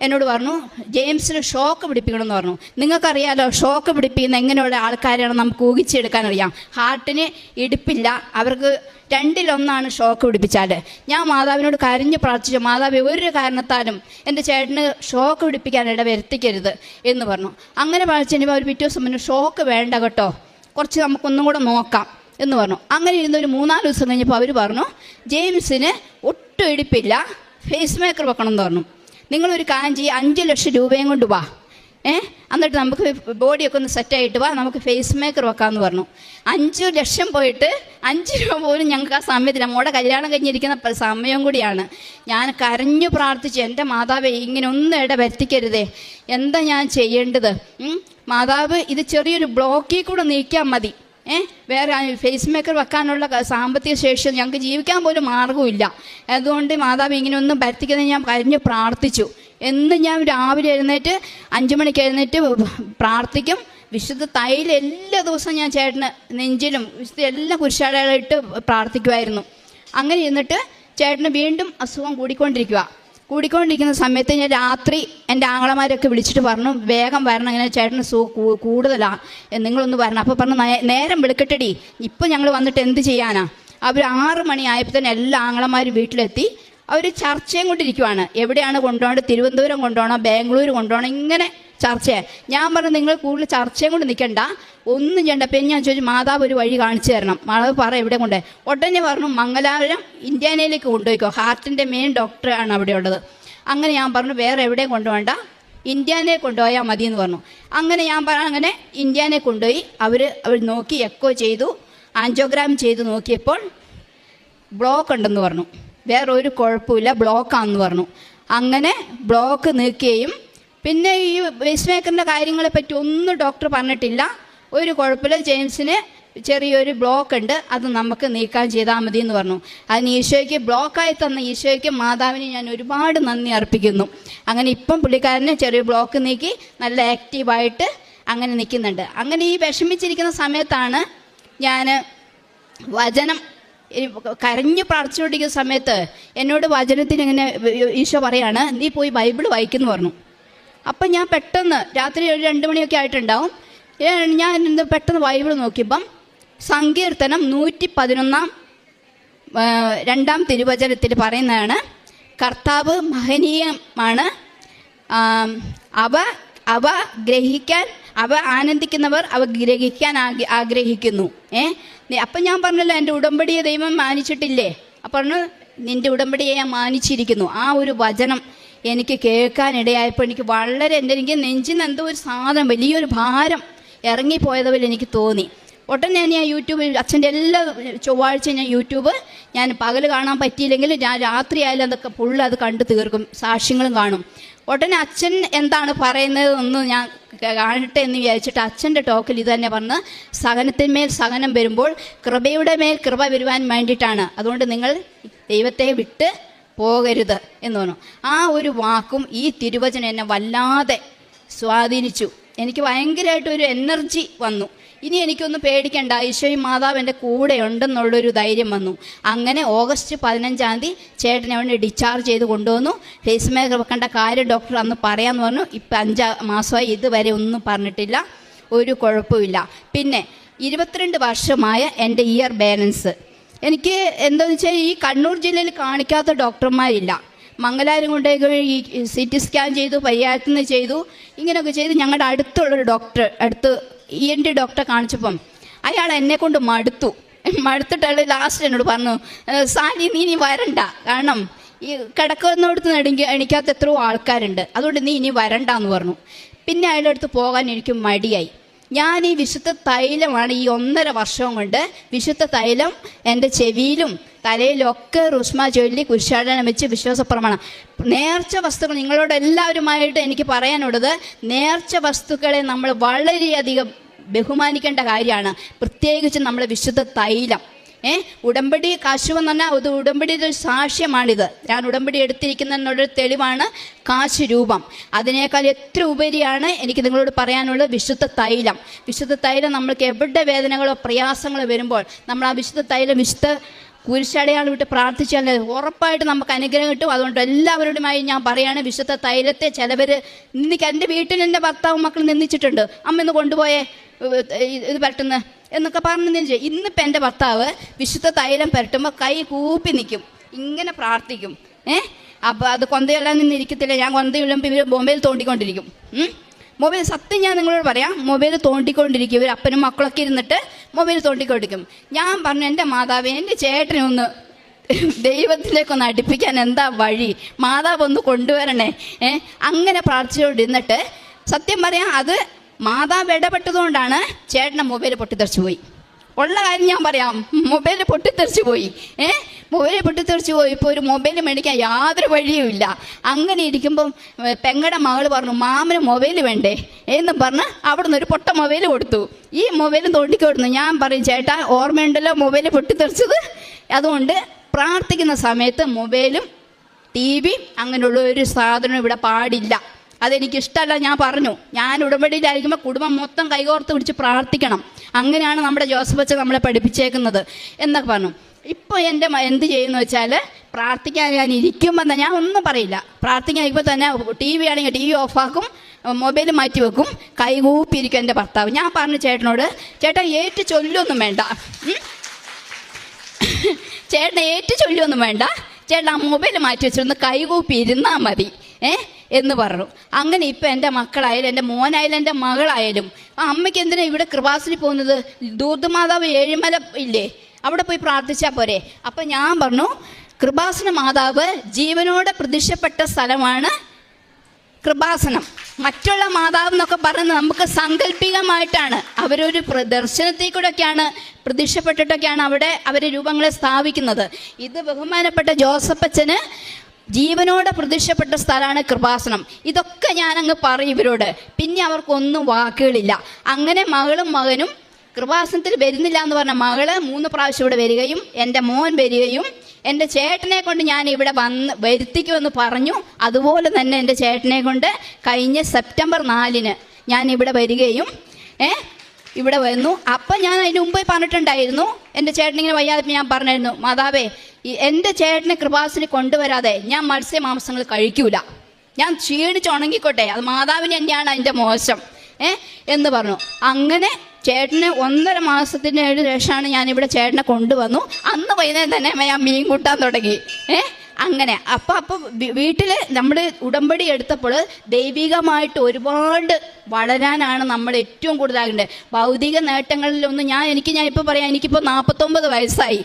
എന്നോട് പറഞ്ഞു ജെയിംസിന് ഷോക്ക് പിടിപ്പിക്കണമെന്ന് പറഞ്ഞു. നിങ്ങൾക്കറിയാലോ ഷോക്ക് പിടിപ്പിക്കുന്ന എങ്ങനെയുള്ള ആൾക്കാരാണ് നമുക്ക് ഊഹിച്ചെടുക്കാനറിയാം. ഹാർട്ടിന് ഇടിപ്പില്ല, അവർക്ക് 2-1 ഷോക്ക് പിടിപ്പിച്ചാൽ. ഞാൻ മാതാവിനോട് കരഞ്ഞ് പ്രാർത്ഥിച്ചു, മാതാവ് ഒരു കാരണത്താലും എൻ്റെ ചേട്ടന് ഷോക്ക് പിടിപ്പിക്കാനിട വരുത്തിക്കരുത് എന്ന് പറഞ്ഞു. അങ്ങനെ പ്രാർത്ഥിച്ചപ്പോൾ അവർ പിറ്റേ ദിവസം പറഞ്ഞു, ഷോക്ക് വേണ്ട കേട്ടോ, കുറച്ച് നമുക്കൊന്നും കൂടെ നോക്കാം എന്ന് പറഞ്ഞു. അങ്ങനെ ഇരുന്ന് ഒരു 3-4 ദിവസം കഴിഞ്ഞപ്പോൾ അവർ പറഞ്ഞു, ജെയിംസിന് ഒട്ടും ഇടിപ്പില്ല, ഫേസ് മേക്കർ വെക്കണം എന്ന് പറഞ്ഞു. നിങ്ങളൊരു കാര്യം ചെയ്യുക, 5 ലക്ഷം രൂപയും കൊണ്ട് വാ, എന്നിട്ട് നമുക്ക് ബോഡിയൊക്കെ ഒന്ന് സെറ്റായിട്ട് വാ, നമുക്ക് ഫേസ് മേക്കർ വെക്കാമെന്ന് പറഞ്ഞു. 5 ലക്ഷം പോയിട്ട് 5 രൂപ പോലും ഞങ്ങൾക്ക് ആ സമയത്തില്ല. മോടെ കല്യാണം കഴിഞ്ഞിരിക്കുന്ന സമയം കൂടിയാണ്. ഞാൻ കരഞ്ഞു പ്രാർത്ഥിച്ചു, എൻ്റെ മാതാവേ ഇങ്ങനെ ഒന്നും ഇട വരുത്തിക്കരുതേ, എന്താ ഞാൻ ചെയ്യേണ്ടത്? മാതാവ് ഇത് ചെറിയൊരു ബ്ലോക്കിൽ കൂടെ നീക്കിയാൽ മതി, വേറെ ഫേസ് മേക്കർ വെക്കാനുള്ള സാമ്പത്തിക ശേഷി ഞങ്ങൾക്ക് ജീവിക്കാൻ പോലും മാർഗമില്ല. അതുകൊണ്ട് മാതാവ് ഇങ്ങനെ ഒന്നും വരുത്തിക്കുന്നത് ഞാൻ കരഞ്ഞു പ്രാർത്ഥിച്ചു. എന്ന് ഞാൻ രാവിലെ എഴുന്നേറ്റ് 5 മണിക്ക് എഴുന്നേറ്റ് പ്രാർത്ഥിക്കും. വിശുദ്ധ തൈലം എല്ലാ ദിവസവും ഞാൻ ചേട്ടന് നെഞ്ചിലും വിശുദ്ധ എല്ലാം കുരിശാടയായിട്ട് പ്രാർത്ഥിക്കുമായിരുന്നു. അങ്ങനെ ഇരുന്നിട്ട് ചേട്ടന് വീണ്ടും അസുഖം കൂടിക്കൊണ്ടിരിക്കുന്ന സമയത്ത് ഞാൻ രാത്രി എൻ്റെ ആങ്ങളമാരൊക്കെ വിളിച്ചിട്ട് പറഞ്ഞു, വേഗം വരണം, ഇങ്ങനെ ചേട്ടന് കൂടുതലാണ്, നിങ്ങളൊന്ന് വരണം. അപ്പോൾ പറഞ്ഞു, നേരം വെളുക്കട്ടെടി, ഇപ്പം ഞങ്ങൾ വന്നിട്ട് എന്ത് ചെയ്യാനാ? അവർ 6 മണിയായപ്പോൾ തന്നെ എല്ലാ ആങ്ങളമാരും വീട്ടിലെത്തി. അവർ ചർച്ചയും കൊണ്ടിരിക്കുവാണ്, എവിടെയാണ് കൊണ്ടുപോകേണ്ടത്, തിരുവനന്തപുരം കൊണ്ടുപോകണം, ബാംഗ്ലൂർ കൊണ്ടുപോകണം, ഇങ്ങനെ ചർച്ചയാണ്. ഞാൻ പറഞ്ഞു, നിങ്ങൾ കൂടുതൽ ചർച്ചയും കൊണ്ട് നിൽക്കണ്ട, ഒന്നും ചെയ്യണ്ട. പിന്നെ ഞാൻ ചോദിച്ചു, മാതാവ് ഒരു വഴി കാണിച്ചു തരണം. മാതാവ് പറ എവിടെ കൊണ്ടേ? ഉടനെ പറഞ്ഞു, മംഗലാപുരം ഇന്ത്യാനയിലേക്ക് കൊണ്ടുപോയിക്കോ, ഹാർട്ടിൻ്റെ മെയിൻ ഡോക്ടറാണ് അവിടെ ഉള്ളത്. അങ്ങനെ ഞാൻ പറഞ്ഞു, വേറെ എവിടെയും കൊണ്ടുപോകണ്ട, ഇന്ത്യാനയെ കൊണ്ടുപോയാൽ മതി എന്ന് പറഞ്ഞു. അങ്ങനെ ഞാൻ അങ്ങനെ ഇന്ത്യാനയെ കൊണ്ടുപോയി. അവർ നോക്കി, എക്കോ ചെയ്തു, ആൻജിയോഗ്രാം ചെയ്ത് നോക്കിയപ്പോൾ ബ്ലോക്ക് ഉണ്ടെന്ന് പറഞ്ഞു. വേറെ ഒരു കുഴപ്പമില്ല, ബ്ലോക്കാണെന്ന് പറഞ്ഞു. അങ്ങനെ ബ്ലോക്ക് നീക്കുകയും പിന്നെ ഈ ഫേസ് മേക്കറിൻ്റെ കാര്യങ്ങളെപ്പറ്റി ഒന്നും ഡോക്ടർ പറഞ്ഞിട്ടില്ല. ഒരു കുഴപ്പമില്ല, ജെയിംസിന് ചെറിയൊരു ബ്ലോക്ക് ഉണ്ട്, അത് നമുക്ക് നീക്കാൻ ചെയ്താൽ മതി എന്ന് പറഞ്ഞു. അതിന് ഈശോയ്ക്ക്, ബ്ലോക്കായി തന്ന ഈശോയ്ക്ക് മാതാവിന് ഞാൻ ഒരുപാട് നന്ദി അർപ്പിക്കുന്നു. അങ്ങനെ ഇപ്പം പുള്ളിക്കാരന് ചെറിയ ബ്ലോക്ക് നീക്കി നല്ല ആക്റ്റീവായിട്ട് അങ്ങനെ നിൽക്കുന്നുണ്ട്. അങ്ങനെ ഈ വിഷമിച്ചിരിക്കുന്ന സമയത്താണ് ഞാൻ വചനം കരഞ്ഞു പ്രാർത്ഥിച്ചുകൊണ്ടിരിക്കുന്ന സമയത്ത് എന്നോട് വചനത്തിന് ഇങ്ങനെ ഈശോ പറയാണ്, നീ പോയി ബൈബിൾ വായിക്കുന്നു പറഞ്ഞു. അപ്പം ഞാൻ പെട്ടെന്ന് രാത്രി ഒരു 2 മണിയൊക്കെ ആയിട്ടുണ്ടാവും, ഞാൻ പെട്ടെന്ന് ബൈബിൾ നോക്കിയപ്പം സങ്കീർത്തനം 111 2-ാം തിരുവചനത്തിൽ പറയുന്നതാണ്, കർത്താവ് മഹനീയമാണ്, അവ ആനന്ദിക്കുന്നവർ അവ ഗ്രഹിക്കാൻ ആഗ്രഹിക്കുന്നു. അപ്പം ഞാൻ പറഞ്ഞല്ലോ, എൻ്റെ ഉടമ്പടിയെ ദൈവം മാനിച്ചിട്ടില്ലേ? അപ്പം പറഞ്ഞു, നിൻ്റെ ഉടമ്പടിയെ ഞാൻ മാനിച്ചിരിക്കുന്നു. ആ ഒരു വചനം എനിക്ക് കേൾക്കാനിടയായപ്പോൾ എനിക്ക് വളരെ എനിക്ക് നെഞ്ചിന് എന്തോ ഒരു സാധനം, വലിയൊരു ഭാരം ഇറങ്ങിപ്പോയതുപോലെ എനിക്ക് തോന്നി. ഉടനെ ഞാൻ യൂട്യൂബിൽ അച്ഛൻ്റെ എല്ലാ ചൊവ്വാഴ്ചയും ഞാൻ പകൽ കാണാൻ പറ്റിയില്ലെങ്കിലും ഞാൻ രാത്രി ആയാലും അതൊക്കെ അത് കണ്ടു തീർക്കും, സാക്ഷ്യങ്ങളും കാണും. ഉടനെ അച്ഛൻ എന്താണ് പറയുന്നത് ഒന്ന് ഞാൻ കാണട്ടെ എന്ന് വിചാരിച്ചിട്ട് അച്ഛൻ്റെ ടോക്കിൽ ഇത് തന്നെ പറഞ്ഞ്, സഹനത്തിന്മേൽ സഹനം വരുമ്പോൾ കൃപയുടെ മേൽ കൃപ വരുവാൻ വേണ്ടിയിട്ടാണ്, അതുകൊണ്ട് നിങ്ങൾ ദൈവത്തെ വിട്ട് പോകരുത് എന്ന് പറഞ്ഞു. ആ ഒരു വാക്കും ഈ തിരുവചനം എന്നെ വല്ലാതെ സ്വാധീനിച്ചു. എനിക്ക് ഭയങ്കരമായിട്ടൊരു എനർജി വന്നു. ഇനി എനിക്കൊന്നും പേടിക്കണ്ട, ഈശോയും മാതാവ് എൻ്റെ കൂടെ ഉണ്ടെന്നുള്ളൊരു ധൈര്യം വന്നു. അങ്ങനെ ഓഗസ്റ്റ് 15-ാം തീയതി ചേട്ടനെ അവിടെ ഡിസ്ചാർജ് ചെയ്ത് കൊണ്ടുവന്നു. ഫേസ് മേക്കർ വെക്കേണ്ട കാര്യം ഡോക്ടർ അന്ന് പറയാമെന്ന് പറഞ്ഞു. ഇപ്പം 5 മാസമായി, ഇതുവരെ ഒന്നും പറഞ്ഞിട്ടില്ല, ഒരു കുഴപ്പമില്ല. പിന്നെ 22 വർഷമായ എൻ്റെ ഇയർ ബാലൻസ് എനിക്ക് എന്താണെന്ന് വെച്ചാൽ ഈ കണ്ണൂർ ജില്ലയിൽ കാണിക്കാത്ത ഡോക്ടർമാരില്ല. മംഗലാരം കൊണ്ടേക്ക് ഈ CT സ്കാൻ ചെയ്തു, പരിയാരത്തുനിന്ന് ചെയ്തു, ഇങ്ങനെയൊക്കെ ചെയ്ത് ഞങ്ങളുടെ അടുത്തുള്ളൊരു അടുത്ത് ENT ഡോക്ടറെ കാണിച്ചപ്പം അയാൾ എന്നെ കൊണ്ട് മടുത്തിട്ട് ലാസ്റ്റ് എന്നോട് പറഞ്ഞു, സാലി നീ ഇനി വരണ്ട, കാരണം ഈ കിടക്കുന്നോടത്ത് എണിക്കാത്ത എത്രയോ ആൾക്കാരുണ്ട്, അതുകൊണ്ട് നീ ഇനി വരണ്ടെന്ന് പറഞ്ഞു. പിന്നെ അയാളുടെ അടുത്ത് പോകാൻ എനിക്ക് മടിയായി. ഞാൻ ഈ വിശുദ്ധ തൈലമാണ് ഈ 1.5 വർഷം കൊണ്ട് വിശുദ്ധ തൈലം എൻ്റെ ചെവിയിലും തലയിലൊക്കെ റുഷ്മ ചൊല്ലി കുരിശാടനം വെച്ച് വിശ്വാസ പ്രമാണം. നേർച്ച വസ്തുക്കൾ നിങ്ങളോട് എല്ലാവരുമായിട്ട് എനിക്ക് പറയാനുള്ളത്, നേർച്ച വസ്തുക്കളെ നമ്മൾ വളരെയധികം ബഹുമാനിക്കേണ്ട കാര്യമാണ്. പ്രത്യേകിച്ച് നമ്മുടെ വിശുദ്ധ തൈലം. ഉടമ്പടി കാശുവെന്ന് പറഞ്ഞാൽ അത് ഉടമ്പടിയുടെ ഒരു സാക്ഷ്യമാണിത്. ഞാൻ ഉടമ്പടി എടുത്തിരിക്കുന്നതിനൊരു തെളിവാണ് കാശ് രൂപം. അതിനേക്കാൾ എത്ര ഉപരിയാണ് എനിക്ക് നിങ്ങളോട് പറയാനുള്ളത് വിശുദ്ധ തൈലം. വിശുദ്ധ തൈലം നമ്മൾക്ക് എവിടെ വേദനകളോ പ്രയാസങ്ങളോ വരുമ്പോൾ നമ്മൾ ആ വിശുദ്ധ തൈലം വിശുദ്ധ കുരിശടയാൾ വിട്ട് പ്രാർത്ഥിച്ചാൽ ഉറപ്പായിട്ട് നമുക്ക് അനുഗ്രഹം കിട്ടും. അതുകൊണ്ട് എല്ലാവരോടുമായി ഞാൻ പറയുകയാണ്, വിശുദ്ധ തൈലത്തെ ചിലവർ എൻ്റെ വീട്ടിൽ എൻ്റെ ഭർത്താവും മക്കളും നിന്ദിച്ചിട്ടുണ്ട്, അമ്മ ഇന്ന് കൊണ്ടുപോയേ ഇത് പരട്ടുന്ന എന്നൊക്കെ പറഞ്ഞു. ഇന്നിപ്പോൾ എൻ്റെ ഭർത്താവ് വിശുദ്ധ തൈലം പരട്ടുമ്പോൾ കൈ കൂപ്പി നിൽക്കും, ഇങ്ങനെ പ്രാർത്ഥിക്കും. അപ്പോൾ അത് കൊന്തയെല്ലാം നിന്നിരിക്കത്തില്ല. ഞാൻ കൊന്തയുള്ളപ്പോൾ ഇവർ മൊബൈൽ തോണ്ടിക്കൊണ്ടിരിക്കും. മൊബൈൽ സത്യം ഞാൻ നിങ്ങളോട് പറയാം, മൊബൈൽ തോണ്ടിക്കൊണ്ടിരിക്കും. ഇവർ അപ്പനും മക്കളൊക്കെ ഇരുന്നിട്ട് മൊബൈൽ തോണ്ടിക്കൊണ്ടിരിക്കും. ഞാൻ പറഞ്ഞു, എൻ്റെ മാതാവേ, എൻ്റെ ചേട്ടനെ ഒന്ന് ദൈവത്തിലേക്കൊന്ന് അടുപ്പിക്കാൻ എന്താ വഴി, മാതാവ് ഒന്ന് കൊണ്ടുവരണേ. അങ്ങനെ പ്രാർത്ഥിച്ചുകൊണ്ടിരുന്നിട്ട് സത്യം പറയാം, അത് മാതാവ് ഇടപെട്ടതുകൊണ്ടാണ് ചേട്ടൻ്റെ മൊബൈൽ പൊട്ടിത്തെറിച്ച് പോയി. ഉള്ള കാര്യം ഞാൻ പറയാം, മൊബൈൽ പൊട്ടിത്തെറിച്ച് പോയി. മൊബൈൽ പൊട്ടിത്തെറിച്ച് പോയി. ഇപ്പോൾ ഒരു മൊബൈൽ മേടിക്കാൻ യാതൊരു വഴിയുമില്ല. അങ്ങനെ ഇരിക്കുമ്പം പെങ്ങളുടെ മകൾ പറഞ്ഞു, മാമന് മൊബൈൽ വേണ്ടേ എന്നും പറഞ്ഞ് അവിടെ നിന്ന് ഒരു പൊട്ട മൊബൈൽ കൊടുത്തു. ഈ മൊബൈലും തോണ്ടിക്കൊടുന്നു. ഞാൻ പറയും, ചേട്ടാ ഓർമ്മയുണ്ടല്ലോ മൊബൈൽ പൊട്ടിത്തെറിച്ചത്, അതുകൊണ്ട് പ്രാർത്ഥിക്കുന്ന സമയത്ത് മൊബൈലും TV അങ്ങനെയുള്ള ഒരു സാധനം ഇവിടെ പാടില്ല. അതെനിക്കിഷ്ടമല്ല. ഞാൻ പറഞ്ഞു, ഞാൻ ഉടമ്പടിയിലായിരിക്കുമ്പോൾ കുടുംബം മൊത്തം കൈകോർത്ത് പിടിച്ച് പ്രാർത്ഥിക്കണം. അങ്ങനെയാണ് നമ്മുടെ ജോസഫ് അച്ഛൻ നമ്മളെ പഠിപ്പിച്ചേക്കുന്നത് എന്നൊക്കെ പറഞ്ഞു. ഇപ്പോൾ എൻ്റെ എന്ത് ചെയ്യുന്നു വെച്ചാൽ, പ്രാർത്ഥിക്കാൻ ഞാൻ ഇരിക്കുമ്പോൾ ഞാൻ ഒന്നും പറയില്ല. പ്രാർത്ഥിക്കാൻ ഇരിക്കുമ്പോൾ തന്നെ TV ആണെങ്കിൽ TV ഓഫാക്കും, മൊബൈൽ മാറ്റി വെക്കും, കൈകൂപ്പിയിരിക്കും എൻ്റെ ഭർത്താവ്. ഞാൻ പറഞ്ഞു ചേട്ടനോട്, ചേട്ടാ ഏറ്റു ചൊല്ലൊന്നും വേണ്ട, ചേട്ടൻ ഏറ്റു ചൊല്ലൊന്നും വേണ്ട, ചേട്ടൻ ആ മൊബൈൽ മാറ്റി വെച്ചിരുന്ന് കൈകൂപ്പി ഇരുന്നാൽ മതി എന്ന് പറഞ്ഞു. അങ്ങനെ ഇപ്പം എൻ്റെ മക്കളായാലും എൻ്റെ മോനായാലും എൻ്റെ മകളായാലും, ആ അമ്മയ്ക്ക് എന്തിനാണ് ഇവിടെ കൃപാസനത്തിൽ പോകുന്നത്? ദൂർദമാതാവ് ഏഴിമല ഇല്ലേ, അവിടെ പോയി പ്രാർത്ഥിച്ചാൽ പോരെ. അപ്പം ഞാൻ പറഞ്ഞു, കൃപാസന മാതാവ് ജീവനോടെ പ്രത്യക്ഷപ്പെട്ട സ്ഥലമാണ് കൃപാസനം. മറ്റുള്ള മാതാവ് എന്നൊക്കെ പറയുന്നത് നമുക്ക് സാങ്കല്പികമായിട്ടാണ്. അവരൊരു ദർശനത്തിൽ കൂടെയൊക്കെയാണ് പ്രത്യക്ഷപ്പെട്ടിട്ടൊക്കെയാണ് അവിടെ അവരെ രൂപങ്ങളെ സ്ഥാപിക്കുന്നത്. ഇത് ബഹുമാനപ്പെട്ട ജോസഫ് അച്ഛന് ജീവനോടെ പ്രത്യക്ഷപ്പെട്ട സ്ഥലമാണ് കൃപാസനം. ഇതൊക്കെ ഞാനങ്ങ് പറയും ഇവരോട്. പിന്നെ അവർക്കൊന്നും വാക്കുകളില്ല. അങ്ങനെ മകളും മകനും കൃപാസനത്തിൽ വരുന്നില്ല എന്ന് പറഞ്ഞ മകള് 3 പ്രാവശ്യം ഇവിടെ വരികയും എൻ്റെ മോൻ വരികയും എൻ്റെ ചേട്ടനെ കൊണ്ട് ഞാൻ ഇവിടെ വരുത്തിക്കുമെന്ന് പറഞ്ഞു. അതുപോലെ തന്നെ എൻ്റെ ചേട്ടനെ കൊണ്ട് കഴിഞ്ഞ സെപ്റ്റംബർ 4-ന് ഞാൻ ഇവിടെ വരികയും ഇവിടെ വന്നു. അപ്പം ഞാൻ അതിന് മുമ്പേ പറഞ്ഞിട്ടുണ്ടായിരുന്നു, എൻ്റെ ചേട്ടനിങ്ങനെ വയ്യാതെ ഞാൻ പറഞ്ഞായിരുന്നു, മാതാവേ എൻ്റെ ചേട്ടനെ കൃപാസനത്തിൽ കൊണ്ടുവരാതെ ഞാൻ മത്സ്യമാംസങ്ങൾ കഴിക്കൂല, ഞാൻ ക്ഷീണിച്ച് ഉണങ്ങിക്കോട്ടെ, അത് മാതാവിന് തന്നെയാണ് അതിൻ്റെ മോശം എന്ന് പറഞ്ഞു. അങ്ങനെ ചേട്ടന് 1.5 മാസത്തിന് ശേഷമാണ് ഞാനിവിടെ ചേട്ടനെ കൊണ്ടുവന്നു. അന്ന് വൈകുന്നേരം തന്നെ ഞാൻ മീൻ കൂട്ടാൻ തുടങ്ങി. അങ്ങനെ അപ്പം വീട്ടിൽ നമ്മൾ ഉടമ്പടി എടുത്തപ്പോൾ ദൈവികമായിട്ട് ഒരുപാട് വളരാനാണ് നമ്മൾ ഏറ്റവും കൂടുതലാകേണ്ടത്. ഭൗതിക നേട്ടങ്ങളിലൊന്നും ഞാനിപ്പോൾ പറയാം, എനിക്കിപ്പോൾ 49 വയസ്സായി.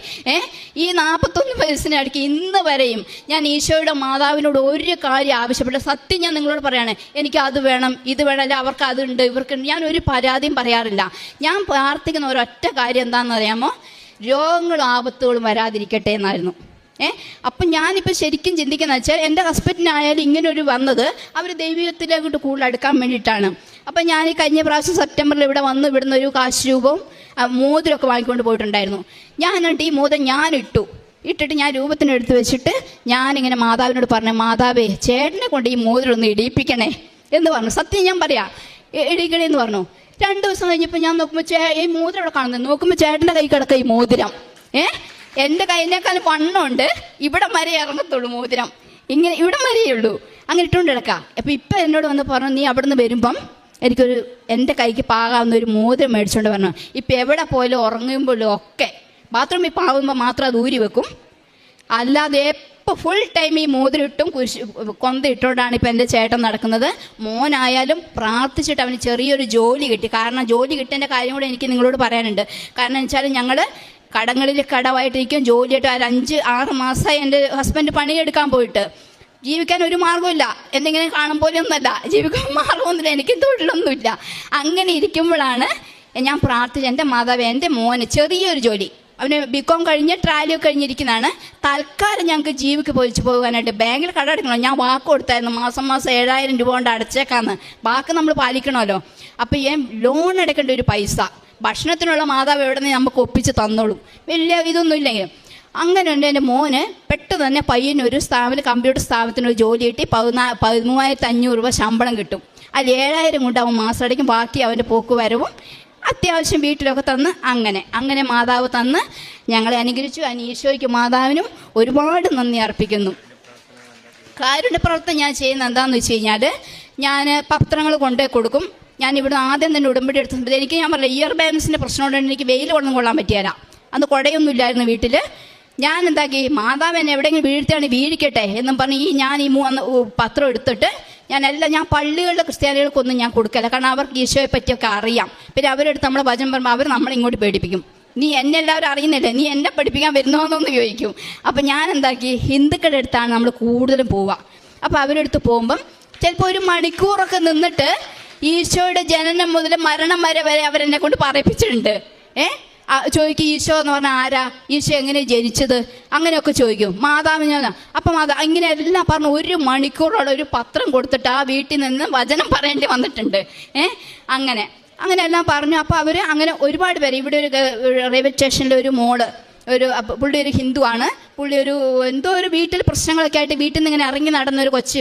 ഈ 41 വയസ്സിനിടയ്ക്ക് ഇന്ന് വരെയും ഞാൻ ഈശോയുടെ മാതാവിനോട് ഒരു കാര്യം ആവശ്യപ്പെട്ട സത്യം ഞാൻ നിങ്ങളോട് പറയാണ്, എനിക്ക് അത് വേണം ഇത് വേണം, അല്ല അവർക്ക് അതുണ്ട് ഇവർക്കുണ്ട്, ഞാൻ ഒരു പരാതിയും പറയാറില്ല. ഞാൻ പ്രാർത്ഥിക്കുന്ന ഒരൊറ്റ കാര്യം എന്താണെന്ന് അറിയാമോ? രോഗങ്ങളും ആപത്തുകളും വരാതിരിക്കട്ടെ എന്നായിരുന്നു. അപ്പം ഞാനിപ്പോൾ ശരിക്കും ചിന്തിക്കുന്നത് വെച്ചാൽ എൻ്റെ ഹസ്ബൻഡിനായാലും ഇങ്ങനൊരു വന്നത് അവർ ദൈവത്തിലേക്കോട്ട് കൂടുതൽ അടുക്കാൻ വേണ്ടിയിട്ടാണ്. അപ്പം ഞാൻ ഈ കഴിഞ്ഞ പ്രാവശ്യം സെപ്റ്റംബറിൽ ഇവിടെ വന്ന് ഇവിടുന്ന് ഒരു കാശ് രൂപവും മോതിരമൊക്കെ വാങ്ങിക്കൊണ്ട് പോയിട്ടുണ്ടായിരുന്നു. ഞാനിട്ട് ഈ മോതിരം ഇട്ടിട്ട് ഞാൻ രൂപത്തിനെടുത്ത് വെച്ചിട്ട് ഞാനിങ്ങനെ മാതാവിനോട് പറഞ്ഞു, മാതാവേ ചേട്ടനെ കൊണ്ട് ഈ മോതിരം ഒന്ന് ഇടിയിപ്പിക്കണേ എന്ന് പറഞ്ഞു. സത്യം ഞാൻ പറയാം, ഇടിക്കണേ എന്ന് പറഞ്ഞു. 2 ദിവസം കഴിഞ്ഞപ്പോൾ ഞാൻ നോക്കുമ്പോൾ ഈ മോതിരം അവിടെ കാണുന്നത്, നോക്കുമ്പോൾ ചേട്ടൻ്റെ കൈ കിടക്കുക ഈ മോതിരം. എൻ്റെ കയ്യിനേക്കാളും വണ്ണമുണ്ട്, ഇവിടെ വരെ ഇറങ്ങത്തുള്ളൂ മോതിരം, ഇങ്ങനെ ഇവിടെ വരെയേ ഉള്ളൂ. അങ്ങനെ ഇട്ടുകൊണ്ട് കിടക്കാം. അപ്പം ഇപ്പം എന്നോട് വന്ന് പറഞ്ഞു, നീ അവിടെ നിന്ന് വരുമ്പം എൻ്റെ കൈക്ക് പാകാവുന്ന ഒരു മോതിരം മേടിച്ചുകൊണ്ട് പറഞ്ഞു. ഇപ്പം എവിടെ പോയാലും ഉറങ്ങുമ്പോഴും ഒക്കെ ബാത്റൂമിൽ പാകുമ്പോൾ മാത്രം അത് ഊരി വെക്കും, അല്ലാതെ എപ്പോൾ ഫുൾ ടൈം ഈ മോതിരിട്ടും കൊന്ത ഇട്ടുകൊണ്ടാണ് ഇപ്പം എൻ്റെ ചേട്ടൻ നടക്കുന്നത്. മോനായാലും പ്രാർത്ഥിച്ചിട്ട് അവന് ചെറിയൊരു ജോലി കിട്ടി. കാരണം ജോലി കിട്ടേണ്ട കാര്യം കൂടെ എനിക്ക് നിങ്ങളോട് പറയാനുണ്ട്. കാരണം എന്ന് വെച്ചാൽ ഞങ്ങൾ കടങ്ങളിൽ കടമായിട്ടിരിക്കും, ജോലിയായിട്ട് 5-6 മാസമായി എൻ്റെ ഹസ്ബൻഡ് പണിയെടുക്കാൻ പോയിട്ട്. ജീവിക്കാൻ ഒരു മാർഗ്ഗമില്ല, എന്തെങ്കിലും കാണും പോലെ ഒന്നുമല്ല, ജീവിക്കാൻ മാർഗ്ഗമൊന്നുമില്ല, എനിക്ക് തൊഴിലൊന്നുമില്ല. അങ്ങനെ ഇരിക്കുമ്പോഴാണ് ഞാൻ പ്രാർത്ഥിച്ചത്, എൻ്റെ മാതാവ് എൻ്റെ മോന് ചെറിയൊരു ജോലി, അവന് BCom കഴിഞ്ഞ് ട്രാലിയൊക്കെ കഴിഞ്ഞിരിക്കുന്നതാണ്, തൽക്കാലം ഞങ്ങൾക്ക് ജീവിക്ക് പൊതിച്ച് പോകാനായിട്ട് ബാങ്കിൽ കട അടയ്ക്കണം. ഞാൻ വാക്ക് കൊടുത്തായിരുന്നു, മാസം 7,000 രൂപ കൊണ്ട് അടച്ചേക്കാന്ന്. വാക്ക് നമ്മൾ പാലിക്കണമല്ലോ. അപ്പോൾ ലോൺ അടയ്ക്കേണ്ട ഒരു പൈസ ഭക്ഷണത്തിനുള്ള മാതാവ് എവിടെ നിന്ന് നമുക്ക് ഒപ്പിച്ച് തന്നോളും, വലിയ ഇതൊന്നും ഇല്ലെങ്കിൽ. അങ്ങനെ ഉണ്ട് എൻ്റെ മോന് പെട്ടെന്ന് തന്നെ പയ്യനൊരു കമ്പ്യൂട്ടർ സ്ഥാപനത്തിനൊരു ജോലി കിട്ടി. 13,500 രൂപ ശമ്പളം കിട്ടും. അതിൽ 7,000 കൊണ്ട് അവൻ മാസം അടയ്ക്കും, ബാക്കി അവൻ്റെ പോക്ക് വരവും അത്യാവശ്യം വീട്ടിലൊക്കെ തന്ന് അങ്ങനെ മാതാവ് തന്ന് ഞങ്ങളെ അനുഗ്രഹിച്ചു. ഈശോയ്ക്ക് മാതാവിനും ഒരുപാട് നന്ദി അർപ്പിക്കുന്നു. കാരുണ്യ പ്രവർത്തനം ഞാൻ ചെയ്യുന്നത് എന്താണെന്ന് വെച്ച് കഴിഞ്ഞാൽ, ഞാൻ പത്രങ്ങൾ കൊണ്ടേ കൊടുക്കും. ഞാൻ ഇവിടെ ആദ്യം തന്നെ ഉടമ്പടി എടുത്തിട്ടുണ്ട്. എനിക്ക് ഞാൻ പറഞ്ഞില്ല, ഇയർ ബാലൻസിൻ്റെ പ്രശ്നമുണ്ട്, എനിക്ക് വെയിൽ കൊണ്ടൊന്നും കൊള്ളാൻ പറ്റിയല്ല. അന്ന് കുടയൊന്നും ഇല്ലായിരുന്നു വീട്ടിൽ. ഞാൻ എന്താക്കി, മാതാവ് എന്നെ എവിടെയെങ്കിലും വീഴ്ത്തിയാണ് വീഴിക്കട്ടെ എന്നും പറഞ്ഞ് ഞാൻ ഈ പത്രം എടുത്തിട്ട് ഞാൻ പള്ളികളിലെ ക്രിസ്ത്യാനികൾക്കൊന്നും ഞാൻ കൊടുക്കല്ല. കാരണം അവർക്ക് ഈശോയെ പറ്റിയൊക്കെ അറിയാം. പിന്നെ അവരെടുത്ത് നമ്മളെ വചനം പറയുമ്പോൾ അവർ നമ്മളിങ്ങോട്ട് പേടിപ്പിക്കും. നീ എന്നെ എല്ലാവരും അറിയുന്നില്ലേ, നീ എന്നെ പഠിപ്പിക്കാൻ വരുന്നോന്നൊന്ന് ചോദിക്കും. അപ്പം ഞാൻ എന്താക്കി, ഹിന്ദുക്കളുടെ അടുത്താണ് നമ്മൾ കൂടുതലും പോവുക. അപ്പോൾ അവരെടുത്ത് പോകുമ്പം ചിലപ്പോൾ 1 മണിക്കൂറൊക്കെ നിന്നിട്ട് ഈശോയുടെ ജനനം മുതൽ മരണം വരെ അവരെന്നെ കൊണ്ട് പറയിപ്പിച്ചിട്ടുണ്ട്. ചോദിക്കും, ഈശോ എന്ന് പറഞ്ഞാൽ ആരാ, ഈശോ എങ്ങനെ ജനിച്ചത്, അങ്ങനെയൊക്കെ ചോദിക്കും. മാതാവ് ഞാൻ അപ്പം ഇങ്ങനെ എല്ലാം പറഞ്ഞ് 1 മണിക്കൂറോളം ഒരു പത്രം കൊടുത്തിട്ട് ആ വീട്ടിൽ നിന്ന് വചനം പറയേണ്ടി വന്നിട്ടുണ്ട്. അങ്ങനെ എല്ലാം പറഞ്ഞു. അപ്പോൾ അവർ അങ്ങനെ ഒരുപാട് പേര്, ഇവിടെ ഒരു റെയിൽവേ സ്റ്റേഷനിൽ ഒരു മോള്, പുള്ളി ഒരു ഹിന്ദുവാണ്. പുള്ളി എന്തോ ഒരു വീട്ടിൽ പ്രശ്നങ്ങളൊക്കെ ആയിട്ട് വീട്ടിൽ നിന്ന് ഇങ്ങനെ ഇറങ്ങി നടന്നൊരു കൊച്ച്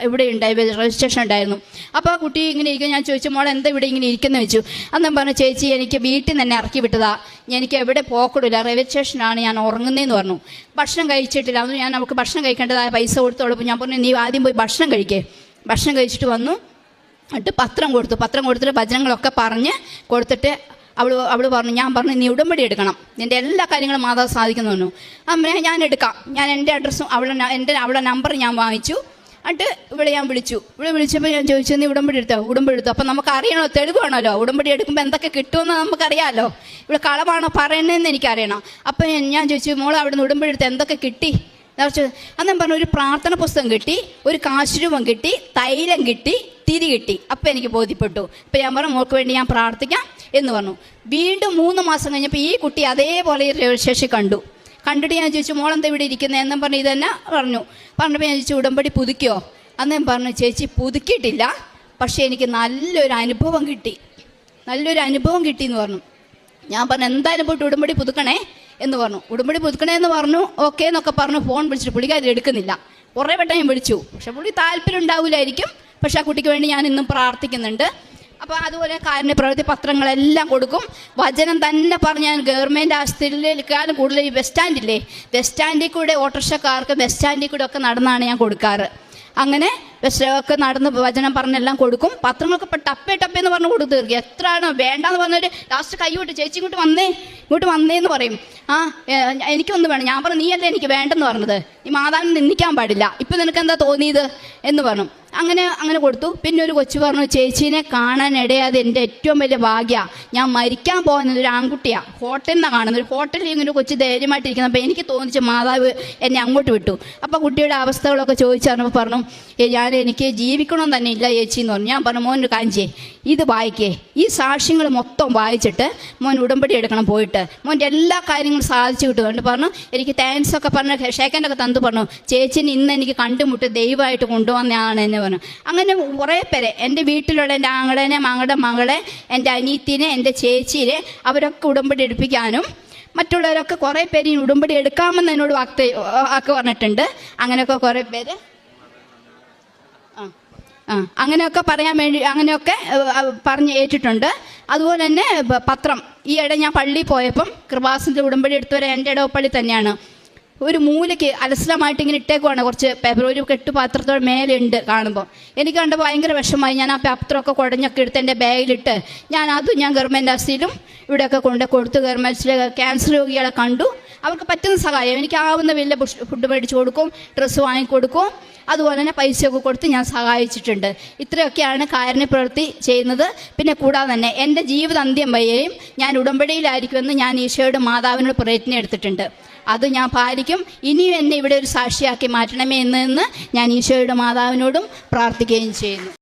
ഇവിടെ ഉണ്ടായി, രജിസ്ട്രേഷൻ ഉണ്ടായിരുന്നു. അപ്പോൾ ആ കുട്ടി ഇങ്ങനെ ഇരിക്കും. ഞാൻ ചോദിച്ചു, മോളെ എന്താ ഇവിടെ ഇങ്ങനെ ഇരിക്കുന്നത് വെച്ചു. അന്നും പറഞ്ഞു, ചേച്ചി എനിക്ക് വീട്ടിൽ നിന്ന് തന്നെ ഇറക്കി വിട്ടതാ, എനിക്ക് എവിടെ പോക്കടില്ല, റെയിൽവേ സ്റ്റേഷനാണ് ഞാൻ ഉറങ്ങുന്നതെന്ന് പറഞ്ഞു. ഭക്ഷണം കഴിച്ചിട്ടില്ല, അന്ന് ഞാൻ അവൾക്ക് ഭക്ഷണം കഴിക്കേണ്ടതായ പൈസ കൊടുത്തോളൂ. ഞാൻ പറഞ്ഞു, നീ ആദ്യം പോയി ഭക്ഷണം കഴിക്കേ. ഭക്ഷണം കഴിച്ചിട്ട് വന്നു, എന്നിട്ട് പത്രം കൊടുത്തിട്ട് വചനങ്ങളൊക്കെ പറഞ്ഞ് കൊടുത്തിട്ട് അവൾ പറഞ്ഞു, ഞാൻ പറഞ്ഞു, നീ ഉടമ്പടി എടുക്കണം, നിൻ്റെ എല്ലാ കാര്യങ്ങളും മാതാവ് സാധിക്കുന്നു പറഞ്ഞു. അമ്മ ഞാൻ എടുക്കാം. ഞാൻ എൻ്റെ അഡ്രസ്സും അവളുടെ നമ്പർ ഞാൻ വാങ്ങിച്ചു. എന്നിട്ട് ഇവിടെ ഞാൻ വിളിച്ചപ്പോൾ ഞാൻ ചോദിച്ചു, നീ ഉടമ്പടി എടുത്തു. അപ്പം നമുക്ക് അറിയണോ, തെളിവാണല്ലോ, ഉടമ്പടി എടുക്കുമ്പോൾ എന്തൊക്കെ കിട്ടുമെന്ന് നമുക്കറിയാമല്ലോ. ഇവിടെ കളവാണോ പറയണതെന്ന് എനിക്കറിയണം. അപ്പം ഞാൻ ചോദിച്ചു, മോളെ അവിടെ നിന്ന് ഉടമ്പടി എടുത്ത് എന്തൊക്കെ കിട്ടി? അന്ന് പറഞ്ഞു, ഒരു പ്രാർത്ഥന പുസ്തകം കിട്ടി, ഒരു കാശുരൂപം കിട്ടി, തൈലം കിട്ടി, തിരി കിട്ടി. അപ്പം എനിക്ക് ബോധ്യപ്പെട്ടു. അപ്പം ഞാൻ പറഞ്ഞു, മോൾക്ക് വേണ്ടി ഞാൻ പ്രാർത്ഥിക്കാം എന്ന് പറഞ്ഞു. വീണ്ടും 3 മാസം കഴിഞ്ഞപ്പോൾ ഈ കുട്ടി അതേപോലെ രജിസ്ട്രേഷൻ കണ്ടിട്ട് ഞാൻ ചോദിച്ചു, മോളെന്താ ഇവിടെ ഇരിക്കുന്നത് എന്നും പറഞ്ഞു. ഇതെന്നെ പറഞ്ഞപ്പോൾ ഞാൻ ചോദിച്ചു, ഉടമ്പടി പുതുക്കിയോ? അന്ന് ഞാൻ പറഞ്ഞു, ചേച്ചി പുതുക്കിയിട്ടില്ല, പക്ഷേ എനിക്ക് നല്ലൊരു അനുഭവം കിട്ടി എന്ന് പറഞ്ഞു. ഞാൻ പറഞ്ഞു, എന്തായാലും പോയിട്ട് ഉടമ്പടി പുതുക്കണേ എന്ന് പറഞ്ഞു. ഉടമ്പടി പുതുക്കണേ എന്ന് പറഞ്ഞു. ഓക്കെ എന്നൊക്കെ പറഞ്ഞു. ഫോൺ വിളിച്ചിട്ട് പുള്ളിക്കാരി എടുക്കുന്നില്ല. കുറേ വട്ടം ഞാൻ വിളിച്ചു, പക്ഷെ പുള്ളി താല്പര്യം ഉണ്ടാവില്ലായിരിക്കും. പക്ഷെ ആ കുട്ടിക്ക് വേണ്ടി ഞാൻ ഇന്നും പ്രാർത്ഥിക്കുന്നുണ്ട്. അപ്പോൾ അതുപോലെ കാരുണ്യ പ്രവൃത്തി പത്രങ്ങളെല്ലാം കൊടുക്കും. വചനം തന്നെ പറഞ്ഞ് ഞാൻ ഗവൺമെൻറ് ആശുപത്രിയിലേക്കാളും കൂടുതൽ ഈ ബസ് സ്റ്റാൻഡിൽ കൂടെ ഓട്ടോറിക്ഷക്കാർക്ക് ബസ് സ്റ്റാൻഡിൽ കൂടെ ഒക്കെ നടന്നാണ് ഞാൻ കൊടുക്കാറ്. അങ്ങനെ ഒക്കെ നടന്ന് വചനം പറഞ്ഞെല്ലാം കൊടുക്കും. പത്രങ്ങളൊക്കെ ടപ്പേന്ന് പറഞ്ഞ് കൊടുത്ത് തീർക്കും. എത്രയാണ് വേണ്ടാന്ന് പറഞ്ഞിട്ട് ലാസ്റ്റ് കൈ വിട്ട് ചേച്ചി ഇങ്ങോട്ട് വന്നേന്ന് പറയും. എനിക്കൊന്നും വേണം. ഞാൻ പറഞ്ഞു നീയല്ലേ എനിക്ക് വേണ്ടെന്ന് പറഞ്ഞത്, ഈ മാതാവിനെ നിന്ദിക്കാൻ പാടില്ല, ഇപ്പം നിനക്ക് എന്താ തോന്നിയത് എന്ന് പറഞ്ഞു. അങ്ങനെ കൊടുത്തു. പിന്നെ ഒരു കൊച്ചു പറഞ്ഞു, ചേച്ചീനെ കാണാൻ ഇടയാതെ എൻ്റെ ഏറ്റവും വലിയ ഭാഗ്യ, ഞാൻ മരിക്കാൻ പോകുന്നത് ഒരു ആൺകുട്ടിയാണ്, ഹോട്ടലിൽ നിന്നാണ് കാണുന്നത്. ഒരു ഹോട്ടലിൽ ഇങ്ങനെ കൊച്ചു ധൈര്യമായിട്ടിരിക്കുന്നത്. അപ്പോൾ എനിക്ക് തോന്നിച്ച് മാതാവ് എന്നെ അങ്ങോട്ട് വിട്ടു. അപ്പോൾ കുട്ടിയുടെ അവസ്ഥകളൊക്കെ ചോദിച്ചറിഞ്ഞപ്പോൾ പറഞ്ഞു, എനിക്ക് ജീവിക്കണമെന്ന് തന്നെ ഇല്ല ചേച്ചി എന്ന് പറഞ്ഞു. ഞാൻ പറഞ്ഞു, മോനൊരു കാര്യം ചെയ്യേ, ഇത് വായിക്കേ, ഈ സാക്ഷ്യങ്ങൾ മൊത്തം വായിച്ചിട്ട് മോൻ ഉടമ്പടി എടുക്കണം പോയിട്ട്, മോൻ്റെ എല്ലാ കാര്യങ്ങളും സാധിച്ചു കിട്ടുന്നുണ്ട് പറഞ്ഞു. എനിക്ക് താങ്ക്സ് ഒക്കെ പറഞ്ഞ് ഷേക്കൻ്റെയൊക്കെ തന്നു പറഞ്ഞു, ചേച്ചിനെ ഇന്ന് എനിക്ക് കണ്ടുമുട്ട് ദൈവമായിട്ട് കൊണ്ടുവന്നതാണ് എന്ന് പറഞ്ഞു. അങ്ങനെ കുറേ പേരെ എൻ്റെ വീട്ടിലുള്ള എൻ്റെ ആങ്ങളേനെ, മകളെ, എൻ്റെ അനിയത്തിനെ, എൻ്റെ ചേച്ചീനെ അവരൊക്കെ ഉടമ്പടി എടുപ്പിക്കാനും മറ്റുള്ളവരൊക്കെ കുറേ പേര് ഈ ഉടമ്പടി എടുക്കാമെന്ന് എന്നോട് വാക്ക് പറഞ്ഞിട്ടുണ്ട്. അങ്ങനെയൊക്കെ കുറേ പേര് അങ്ങനെയൊക്കെ പറയാൻ വേണ്ടി അങ്ങനെയൊക്കെ പറഞ്ഞ് ഏറ്റിട്ടുണ്ട്. അതുപോലെ തന്നെ പത്രം, ഈയിടെ ഞാൻ പള്ളിയിൽ പോയപ്പം കൃപാസനത്തിൽ ഉടമ്പടി എടുത്തവരെ എൻ്റെ ഇടവപ്പള്ളി തന്നെയാണ്. ഒരു മൂലയ്ക്ക് അലസലമായിട്ട് ഇങ്ങനെ ഇട്ടേക്കുവാണ് കുറച്ച് പേപ്പർ, ഒരു കെട്ട് പാത്രത്തോടെ മേലെ ഉണ്ട് കാണുമ്പോൾ. എനിക്ക് കണ്ടപ്പോൾ ഭയങ്കര വിഷമമായി. ഞാൻ ആ പത്രമൊക്കെ കുടഞ്ഞൊക്കെ എടുത്ത് എൻ്റെ ബാഗിലിട്ട് ഞാൻ ഗവൺമെൻറ് ആശുപത്രിയിലും ഇവിടെയൊക്കെ കൊടുത്തു. ഗവൺമെൻറ്റിലെ ക്യാൻസർ രോഗികളെ കണ്ടു. അവർക്ക് പറ്റുന്ന സഹായം, എനിക്കാവുന്ന വലിയ ഫുഡ് മേടിച്ച് കൊടുക്കും, ഡ്രസ്സ് വാങ്ങിക്കൊടുക്കും, അതുപോലെ തന്നെ പൈസയൊക്കെ കൊടുത്ത് ഞാൻ സഹായിച്ചിട്ടുണ്ട്. ഇത്രയൊക്കെയാണ് കാരുണ്യപ്രവൃത്തി ചെയ്യുന്നത്. പിന്നെ കൂടാതെ തന്നെ എൻ്റെ ജീവിത അന്ത്യം വരെയും ഞാൻ ഉടമ്പടിയിലായിരിക്കുമെന്ന് ഞാൻ ഈശോയുടെ മാതാവിനോട് പ്രതിജ്ഞ എടുത്തിട്ടുണ്ട്. അത് ഞാൻ പാലിക്കും. ഇനിയും എന്നെ ഇവിടെ ഒരു സാക്ഷിയാക്കി മാറ്റണമേ എന്ന് ഞാൻ ഈശോയുടെ മാതാവിനോടും പ്രാർത്ഥിക്കുകയും ചെയ്യുന്നു.